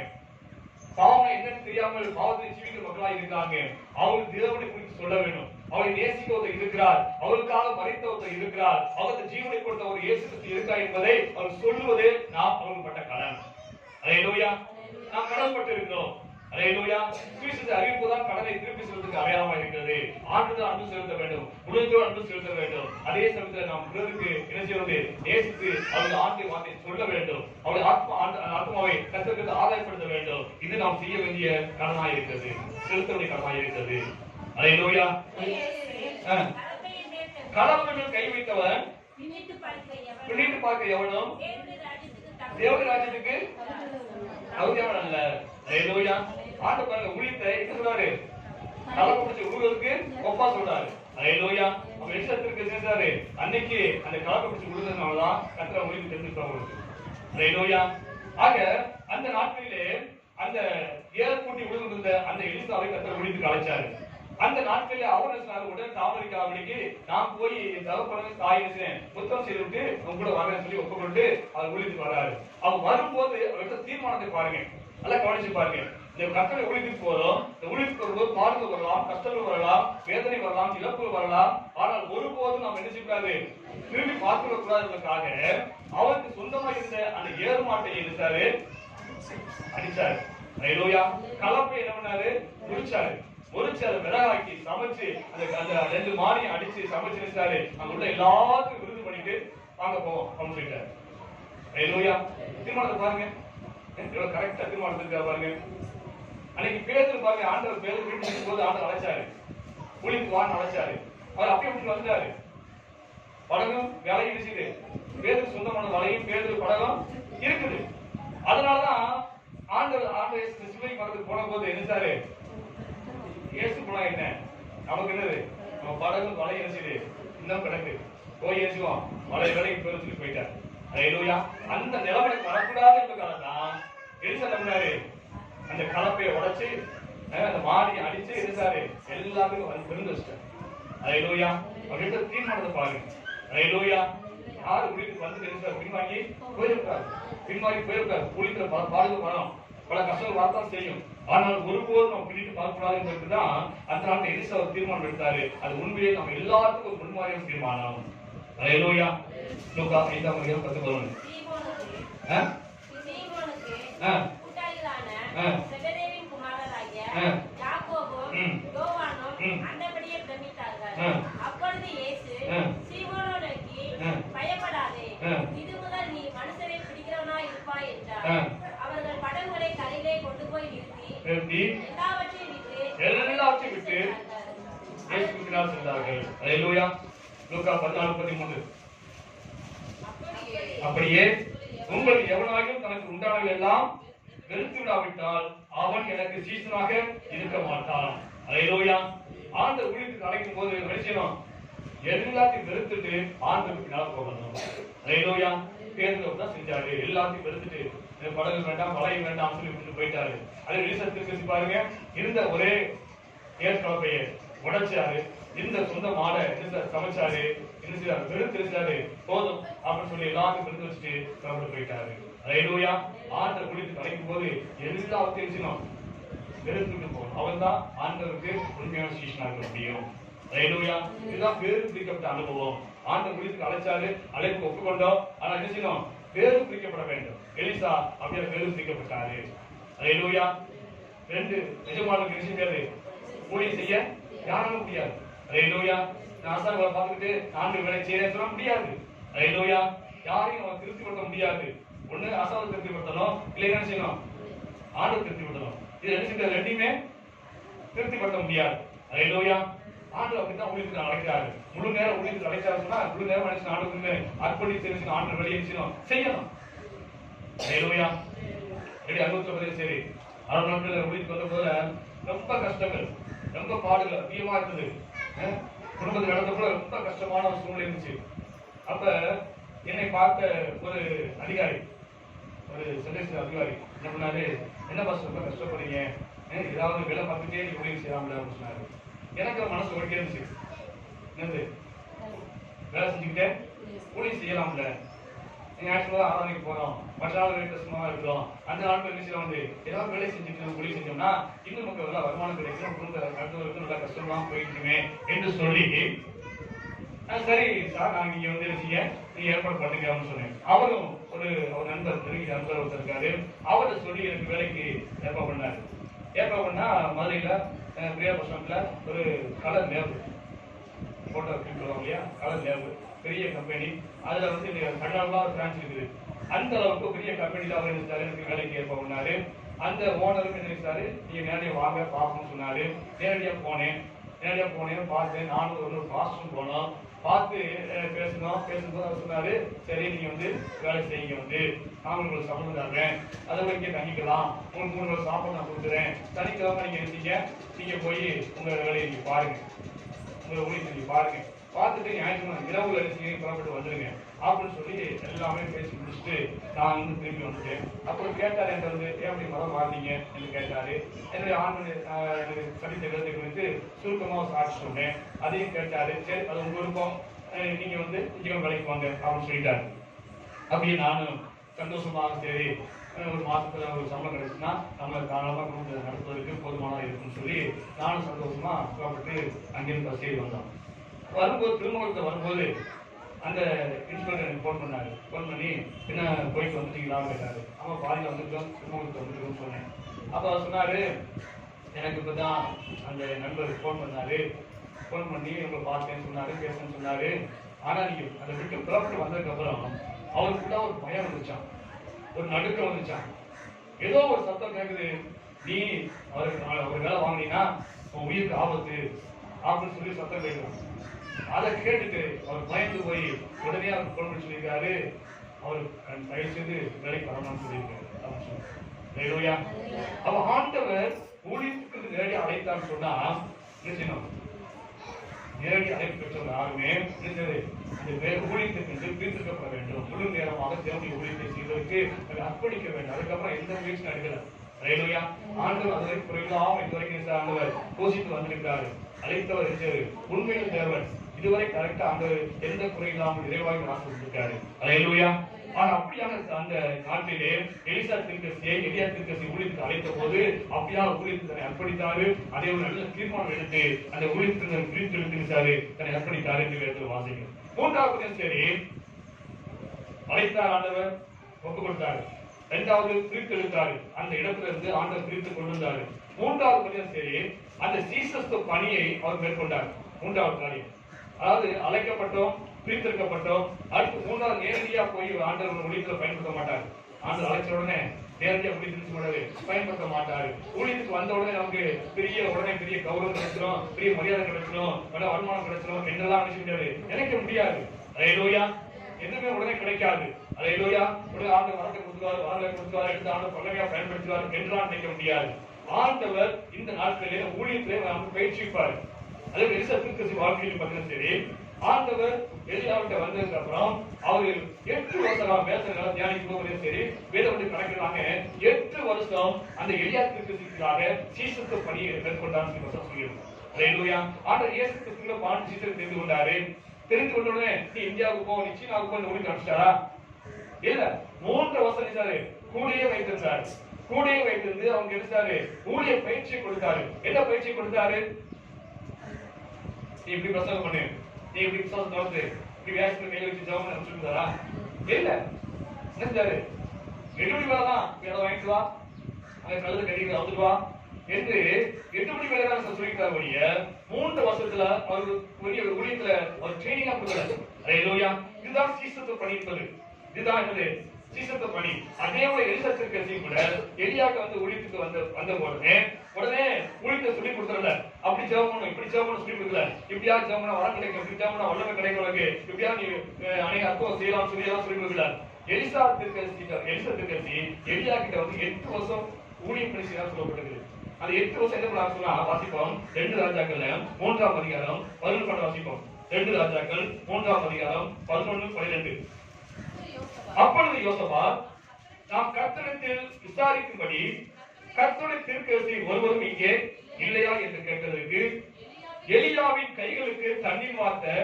பாவம் என்னன்னு தெரியாமல் பாவத்தை ஜீவிக்கிற மக்களாக இருக்காங்க. அவங்களுக்கு தேவனை குறித்து சொல்ல வேண்டும். அவரை நேசிக்க ஒருத்தர் இருக்கிறார், அவருக்காக மரித்த ஒருத்தர் இருக்கிறார், அவருக்கு ஜீவனை கொடுத்த ஒரு இயேசு கிறிஸ்து இருக்கிறார் என்பதை அவர் சொல்லுவதே நாம் அவங்களுக்கு பட்ட கடன். ஹalleluya. நாம் கடன் பட்டு இருக்கிறோம். ஹalleluya. சுவிசேஷத்தை அறிவிப்பதுதான் கடனை திருப்பி செலுத்துவதற்கு அடையாளமாக இருக்கிறது. ஆண்டவருக்கு அன்பு செலுத்த வேண்டும், உலகத்தோடு அன்பு செலுத்த வேண்டும். அதே சமயத்தில் நாம் பிறருக்கு என்ன செய்வது? நேசித்து அவருடைய ஆண்டை வார்த்தை சொல்ல வேண்டும், அவருடைய ஆத்மாவை கர்த்தருக்கு ஆதாயப்படுத்த வேண்டும். இது நாம் செய்ய வேண்டிய கடனாக இருக்கிறது, செலுத்த வேண்டிய கடனாக இருக்கிறது. ஹalleluya. கடவுள் கை வைத்தவன் பின்னிட்டு பார்க்க எவனும் தேவனுடைய ராஜ்யத்துக்கு தகுதியானவன் அல்ல. ஹalleluya. ஆண்டவர் பாருங்க ஊழியத்தை என்ன சொல்றாரு? தலை பிடிச்சு ஊழலுக்கு ஒப்பா சொல்றாரு. ஹalleluya. அப்ப எலிசத்திற்கு செஞ்சாரு அன்னைக்கு அந்த கலப்பை பிடிச்சு விழுந்ததுனாலதான் கர்த்தர் உங்களுக்கு தெரிஞ்சுட்டாங்க. ஹalleluya. ஆக அந்த நாட்களிலே அந்த ஏர் கூட்டி விழுந்திருந்த அந்த எலிசாவை கர்த்தர் விழித்து அழைச்சாரு. அந்த நாட்களில் அவர் உடல் தாமரிக்காவளிக்கு நான் போய் தகப்பன தாயினு புத்தம் செய்துவிட்டு உங்க கூட வரேன்னு சொல்லி ஒப்புக்கொண்டு அவர் விழித்து வராரு. அவர் வரும்போது அவர்கிட்ட தீர்மானத்தை பாருங்க, நல்லா கவனிச்சு பாருங்க. இந்த கர்த்தரை ஊழியத்துக்கு போறோம். இந்த ஊழியத்துக்கு வரும்போது பாடுகள் வரலாம், கஷ்டங்கள் வரலாம், வேதனை வரலாம், இழப்புகள் வரலாம். ஆனால் ஒருபோதும் நாம் என்ன செய்யக்கூடாது, திரும்பி பார்க்க கூடாதுக்காக அவருக்கு சொந்தமாக இருந்த அந்த ஏறு மாட்டை எடுத்தாரு, அடிச்சாரு. ஹalleluya. கலப்பை என்ன பண்ணாரு, முறிச்சாரு. முறிச்சு அதை விறகாக்கி சமைச்சு அந்த 2 மாடியை அடிச்சு சமைச்சு வச்சாரு. அங்க உள்ள எல்லாத்துக்கும் விருது பண்ணிட்டு வாங்க போவோம் அப்படின்னு சொல்லிட்டாரு. ஹalleluya. தீர்மானத்தை பாருங்க, எவ்வளவு கரெக்டா தீர்மானத்துக்கு பாருங்க. அன்னைக்கு பேதுரு பாருங்க, ஆண்டவர் பேதுரு வீட்டுக்கு போது ஆண்டவர் அழைச்சாரு, ஊழியத்துக்கு வான்னு அழைச்சாரு. அவர் அப்படியே விட்டு வந்துட்டாரு. படகும் வேலை இருந்துச்சு, பேதுரு சொந்தமான வலையும் பேதுரு படகும் இருக்குது. அதனாலதான் ஆண்டவர் சிலுவை மரத்துக்கு போன போது என்னச்சாரு, இயேசு போனா என்ன நமக்கு என்னது, நம்ம படகும் வலை இருந்துச்சு இன்னும் கிடக்கு, போய் இயேசுவோம் வலை வேலைக்கு போய் சொல்லி போயிட்டார். ஹalleluya. அந்த நிலைமைக்கு வரக்கூடாது என்பதற்காக தான் எலிசா பண்ணாரு, அந்த கலப்பையை உடைச்சு அந்த மாடியை அடிச்சு எரிசாரு, எல்லாத்துக்கும் விருந்து வச்சிட்டாரு. ஹalleluya. அவர்கிட்ட தீர்மானத்தை பாருங்க. ஹalleluya. யாரு வீட்டுக்கு வந்து எரிசாரு பின்வாங்கி போயிருக்காரு, பின்வாங்கி போயிருக்காரு. குளிக்கிற பாடுகள் வரும், பல கஷ்டங்கள் வரத்தான் செய்யும். ஆனால் ஒருபோதும் நம்ம பின்னிட்டு பார்க்கக்கூடாது என்பதுதான் அந்த நாள் எலிசா ஒரு தீர்மானம் எடுத்தாரு. அது உண்மையிலே நம்ம எல்லாத்துக்கும் ஒரு முன்மாதிரியான தீர்மானம். ஹalleluya. லூக்கா 5:10 செபதேவின் குமாரராகிய யாக்கோபும் யோவானும் அந்தபடியே பிரமித்தார்கள். அப்பொழுது இயேசு சீமோனை நோக்கி, பயப்படாதே, இது முதல் நீ மனுஷரை பிடிக்கிறவனாய் இருப்பாய் என்றார். அவர்கள் படகுகளை கரையிலே கொண்டு போய் நிறுத்தி எல்லாவற்றையும் விட்டு இயேசுவுக்கு பின்னால் சென்றார்கள். ஹalleluya. லூக்கா 14:13 அப்படியே உங்கள் எவனாகிலும் தனக்கு உண்டானவை எல்லாம் வெறுத்து விடாவிட்டால் அவன் எனக்கு சீசனாக இருக்க மாட்டான். ஹalleluya. ஆண்டவர் ஊழியத்துக்கு அழைக்கும் போது மனுஷனும் எல்லாத்தையும் வெறுத்துட்டு ஆண்டவருக்கு பின்னால் போகணும். ஹalleluya. பேதுரு தான் செஞ்சாரு, எல்லாத்தையும் வெறுத்துட்டு படகு வேண்டாம் வலை வேண்டாம் சொல்லி விட்டு போயிட்டாரு. அது எலிசத்திற்கு பாருங்க, இருந்த ஒரே ஏற்கனவே உடைச்சாரு, இந்த சொந்த மாடை சமைச்சாரு, என்ன செய்யாரு, வெறுத்து போதும் அப்படின்னு சொல்லி எல்லாத்தையும் வெறுத்து வச்சுட்டு கிளம்பிட்டு போயிட்டாரு. ஹalleluya. ஆண்டவர் ஊழியத்துக்கு அழைக்கும் போது எல்லாத்தையும் வெறுத்துட்டு போகணும். அவன் தான் ஆண்டவருக்கு உண்மையான சீஷனா இருக்க முடியும். ஹalleluya. இதுதான் பேரு பிரிக்கப்பட்ட அனுபவம். ஆண்டவர் ஊழியத்துக்கு அழைச்சாரு, அழைப்பு ஒப்புக்கொண்டோம். ஆனா என்ன செய்யணும், பேரு பிரிக்கப்பட வேண்டும். எலிசா அப்படியே பேரு பிரிக்கப்பட்டாரு. ஹalleluya. 2 எஜமானுக்கு என்ன செய்யாது, ஊழியம் செய்ய யாராலும் முடியாது. ஹalleluya. நான் ஆசாரங்களை பார்த்துட்டு ஆண்டு வேலை செய்ய சொல்ல முடியாது. ஹalleluya. யாரையும் நம்ம திருப்திப்படுத்த முடியாது. ஒண்ணு ஆசாரம் திருப்திப்படுத்தணும், இல்லை என்ன செய்யணும், ஆண்டு திருப்திப்படுத்தணும். இது என்ன செய்ய ரெண்டுமே திருப்திப்படுத்த முடியாது. ஹalleluya. ஆண்டு அப்படித்தான் ஊழியத்துக்கு அழைக்கிறாரு. முழு நேரம் ஊழியத்துக்கு அழைச்சாரு சொன்னா முழு நேரம் மனுஷன் ஆண்டு அர்ப்பணி தெரிஞ்சு ஆண்டு வெளியே செய்யணும். ஹalleluya. அனுபவத்துல சரி, 6 நாட்கள் ஊழியத்துக்கு வந்த போல ரொம்ப கஷ்டங்கள், ரொம்ப பாடுகள் அதிகமா இருந்தது. குடும்பத்தில் நடந்த போல ரொம்ப கஷ்டமான ஒரு சூழ்நிலை இருந்துச்சு. அப்ப என்னை பார்த்த ஒரு அதிகாரி, ஒரு சென்னை அதிகாரி என்ன பண்ணாரு, என்ன பாஸ் ரொம்ப கஷ்டப்படுறீங்க, ஏதாவது வேலை பார்த்துட்டே நீ ஊழியம் செய்யலாம்ல அப்படின்னு சொன்னாரு. எனக்கு மனசு ஒழிக்க இருந்துச்சு, என்னது வேலை செஞ்சுக்கிட்டே ஊழியம் செய்யலாம்ல, நீங்க ஆக்சுவலா ஆராதனைக்கு போறோம், மற்ற நாள் கஷ்டமா இருக்கிறோம், அந்த நாட்கள் என்ன வந்து ஏதாவது வேலை செஞ்சுட்டு ஊழியம் செஞ்சோம்னா இன்னும் நமக்கு நல்லா வருமானம் கிடைக்கும், குடும்ப அடுத்தவருக்கு நல்லா கஷ்டம்லாம் போயிட்டுமே என்று சொல்லி, சரி சார் நாங்க இங்க வந்து நீங்க ஏற்பாடு பண்ணுங்க அப்படின்னு சொன்னேன். அவரும் ஒரு நண்பர், நெருங்கிய நண்பர் ஒருத்தர் இருக்காரு, அவர்கிட்ட சொல்லி எனக்கு வேலைக்கு ஏற்பாடு பண்ணாரு. ஏற்பாடு பண்ணா மதுரையில பிரியா பஸ் ஸ்டாண்ட்ல ஒரு கலர் லேபு போட்டோ சொல்லுவாங்க இல்லையா, கலர் லேபு பெரிய கம்பெனி, அதுல வந்து தமிழ்நாடுல ஒரு பிரான்ச் இருக்குது. அந்த அளவுக்கு பெரிய கம்பெனில அவர் எனக்கு வேலைக்கு ஏற்பாடு பண்ணாரு. அந்த ஓனருக்கு என்ன நினைச்சாரு, நீங்க நேரடியா வாங்க பார்க்கணும்னு சொன்னாரு. நேரடியா போனேன், பார்த்தேன். நானும் ஒரு பாஸ்டும் போனோம், பார்த்து பேசும்போது அவர் சொன்னாரு, சரி நீங்க வந்து வேலை செய்யுங்க, வந்து நான் உங்களுக்கு சம்பளம் தர்றேன், அதை வரைக்கும் தங்கிக்கலாம், உங்களுக்கு 3 நாள் சாப்பாடு நான் கொடுக்குறேன், சனிக்கிழமை நீங்க இருந்தீங்க, நீங்க போய் உங்க வேலையை நீங்க பாருங்க. உங்களை ஊழியத்தை நீங்க பாருங்க, பார்த்துட்டு ஞாயிற்றுக்கிழமை இரவு அரிசியை புறப்பட்டு வந்துருங்க அப்படின்னு சொல்லி எல்லாமே பேசி முடிச்சுட்டு நான் வந்து திரும்பி வந்துட்டேன். அப்புறம் கேட்டார் என்கிட்ட வந்து, ஏன் அப்படி மதம் மாறினீங்க என்று கேட்டாரு. என்னுடைய ஆண்மணி எனக்கு சந்தித்த விதத்தை குறித்து சுருக்கமாக சாட்சி சொன்னேன். அதையும் கேட்டாரு. சரி, அது உங்க விருப்பம், நீங்க வந்து உத்தியோகம் வேலைக்கு வாங்க அப்படின்னு சொல்லிட்டாரு. அப்படியே நானும் சந்தோஷமாக சரி ஒரு மாசத்துல ஒரு சம்பளம் கிடைச்சுன்னா நம்ம தாராளமாக குடும்பத்தை நடத்துவதற்கு போதுமானதாக இருக்குன்னு சொல்லி நானும் சந்தோஷமா புறப்பட்டு அங்கிருந்து பஸ் ஏறி வந்தோம். வரும்போது திருமணத்தை வரும்போது அந்த இன்ஸ்பெக்டர் எனக்கு ஃபோன் பண்ணாரு. ஃபோன் பண்ணி என்ன போயிட்டு வந்துட்டீங்களான்னு கேட்டாரு. ஆமா, பாதியில் வந்துட்டோம், திருமணத்தை வந்துட்டோம்னு சொன்னேன். அப்போ அவர் சொன்னாரு, எனக்கு இப்போ தான் அந்த நண்பர் ஃபோன் பண்ணாரு. ஃபோன் பண்ணி உங்களை பார்த்தேன்னு சொன்னாரு, பேசுன்னு சொன்னாரு. ஆனால் நீங்கள் அதை விட்டு புறப்பட்டு வந்ததுக்கப்புறம் அவருக்குள்ள ஒரு பயம் வந்துச்சான், ஒரு நடுக்கம் வந்துச்சான். ஏதோ ஒரு சத்தம் கேட்குது, நீ அவருக்கு ஒரு வேலை வாங்கினீங்கன்னா உன் உயிருக்கு ஆபத்து அப்படின்னு சொல்லி சத்தம் கேட்கலாம். அதை கேட்டுட்டு அவர் பயந்து போய் உடனே அவர் ஃபோன் பண்ணி சொல்லியிருக்காரு, அவர் தயவு செய்து வேலைக்கு வரணும்னு சொல்லியிருக்காரு அப்படின்னு சொல்லி. அப்ப ஆண்டவர் ஊழியத்துக்கு நேரடி அழைத்தான்னு சொன்னா என்ன செய்யணும்? நேரடி அழைப்பு பெற்றவர் யாருமே இந்த ஊழியத்துக்கு பிரித்திருக்கப்பட வேண்டும். முழு நேரமாக தேவனுடைய ஊழியத்தை செய்வதற்கு அர்ப்பணிக்க வேண்டும். அதுக்கப்புறம் எந்த முயற்சி நடக்கல. ஆண்டவர் அதுவரை குறையில்லாம இதுவரைக்கும் ஆண்டவர் போஷித்து வந்திருக்கிறாரு. அழைத்தவர் இருக்காரு, உண்மையில் தேவன் இதுவரை கரெக்டா ஆண்டவர் எந்த குறையில்லாமல் நிறைவாக ஆசிர்வதித்திருக்காரு. அல்லேலூயா. ஆனா அப்படியான அந்த நாட்டிலே எலிசா தீர்க்கதரிசியை எலியா தீர்க்கதரிசி ஊழியத்துக்கு அழைத்த போது அப்படியான ஊழியத்தை தன்னை அர்ப்பணித்தாரு. அதே ஒரு நல்ல தீர்மானம் எடுத்து அந்த ஊழியத்தை பிரித்தெடுத்து தன்னை அர்ப்பணித்தாரு என்று வேதத்தில் வாசிக்கிறோம். மூன்றாவது சரி அழைத்தார், ஆண்டவர் ஒப்பு கொடுத்தாரு. இரண்டாவது பிரித்தெடுத்தாரு, அந்த இடத்துல இருந்து ஆண்டவர் பிரித்து கொண்டு வந்தாரு. மூன்றாவது சரி அந்த சீசஸ்து பணியை அவர் மேற்கொண்டார். மூன்றாவது காரியம், அதாவது அழைக்கப்பட்டோம், பிரித்தெடுக்கப்பட்டோம். அடுத்து மூன்றாவது நேரடியா போய் ஆண்டவர் ஊழியத்துல பயன்படுத்த மாட்டார். ஆண்டவர் அழைச்ச உடனே நேரடியா பயன்படுத்த மாட்டாரு. ஊழியத்துக்கு வந்த உடனே நமக்கு உடனே பெரிய கௌரவம் கிடைச்சிடும், பெரிய மரியாதை கிடைச்சிடும், நல்ல வருமானம் கிடைச்சிடும் என்றெல்லாம் நினைக்க முடியாது, நினைக்க முடியாது. அல்லேலூயா. எதுவுமே உடனே கிடைக்காது. அல்லேலூயா. உடனே ஆண்டவர் வரத்தை கொடுத்துவாரு, வரலை கொடுத்துவாரு, எடுத்து ஆண்டவர் பல்லவியா பயன்படுத்துவார் என்றெல்லாம் நினைக்க முடியாது. ஆண்டவர் இந்த நாட்களிலே ஊழியத்திலே நமக்கு பயிற்சிப்பார். அதே எலிசா தீர்க்கதரிசி வாழ்க்கையில் பார்த்தீங்கன்னா சரி, ஆண்டவர் எலியாவிட்ட வந்ததுக்கு அப்புறம் அவரு 8 வருஷம் வேதங்களை தியானிக்கும் போதே சரி, வேதத்தை கணக்கிடுறாங்க. 8 வருஷம் அந்த எலியா தீர்க்கதரிசிக்காக சீசத்து பணியை மேற்கொண்டான்னு சொல்லியிருக்கோம். அல்லேலூயா. ஆண்டவர் இயேசு கிறிஸ்துவின் 12 சீசரை தெரிந்து கொண்டாரு. தெரிந்து கொண்ட உடனே நீ இந்தியாவுக்கு போ, நீ சீனாவுக்கு போய் ஊழியம் அனுப்பிச்சாரா? இல்ல, 3 வருஷம் நினைச்சாரு, கூடயே வைத்திருந்தாரு. கூடயே வைத்திருந்து அவங்க எடுத்தாரு, ஊழிய பயிற்சி கொடுத்தாரு. என்ன பயிற்சி கொடுத்தாரு? நீ இப்படி பிரசங்கம் பண்ணு, நீ இப்படி விசுவாசம் தோற்று, இப்படி வேஷத்துல கையில வச்சு ஜெபம் பண்ண சொல்லிருந்தாரா? இல்ல, நினைச்சாரு எட்டு மணி மேலதான் வேலை வாங்கிட்டு வா, அங்க கழுத கட்டிட்டு வந்துட்டு வா என்று 8 மணி மேலதான் சொல்லிட்டார். ஒழிய 3 வருஷத்துல அவருக்கு பெரிய ஊழியத்துல ஒரு ட்ரைனிங்கா கொடுக்கல. அல்லேலூயா. இதுதான் சீசத்து பணி என்பது. இதுதான் என்னது சீசத்து பணி. அதே ஒரு எலிசா தீர்க்கதரிசி கூட எலியாக்கு வந்து ஊழியத்துக்கு வந்த உடனே ஊழியத்தை சொல்லி கொடுத்துறல, அப்படி ஜெபம் பண்ணணும், இப்படி ஜெபம் பண்ண சொல்லி கொடுக்கல. இப்படியா ஜெபம் பண்ண வரம் கிடைக்கும், இப்படி ஜெபம் பண்ண வல்லமை கிடைக்கும், உனக்கு இப்படியா நீ அநேக அற்புதம் செய்யலாம் சொல்லி கொடுக்கல. எலிசா தீர்க்கதரிசி எலியா கிட்ட வந்து 8 வருஷம் ஊழியம் பண்ணி செய்ய சொல்லப்பட்டது. அந்த 8 வருஷம் என்ன பண்ண சொன்னா வாசிப்போம். 2 ராஜாக்கள் 3ஆம் அதிகாரம் 11 வாசிப்போம். 2 ராஜாக்கள் 3ஆம் அதிகாரம் 11, 12. அப்பொழுது யோசபாத், நாம் கர்த்தரிடத்தில் விசாரிக்கும்படி கர்த்தருடைய தீர்க்கதரிசி ஒருவரும் இங்கே இல்லையா என்று கேட்டதற்கு, எலியாவின் கைகளுக்கு தண்ணீர் வார்த்த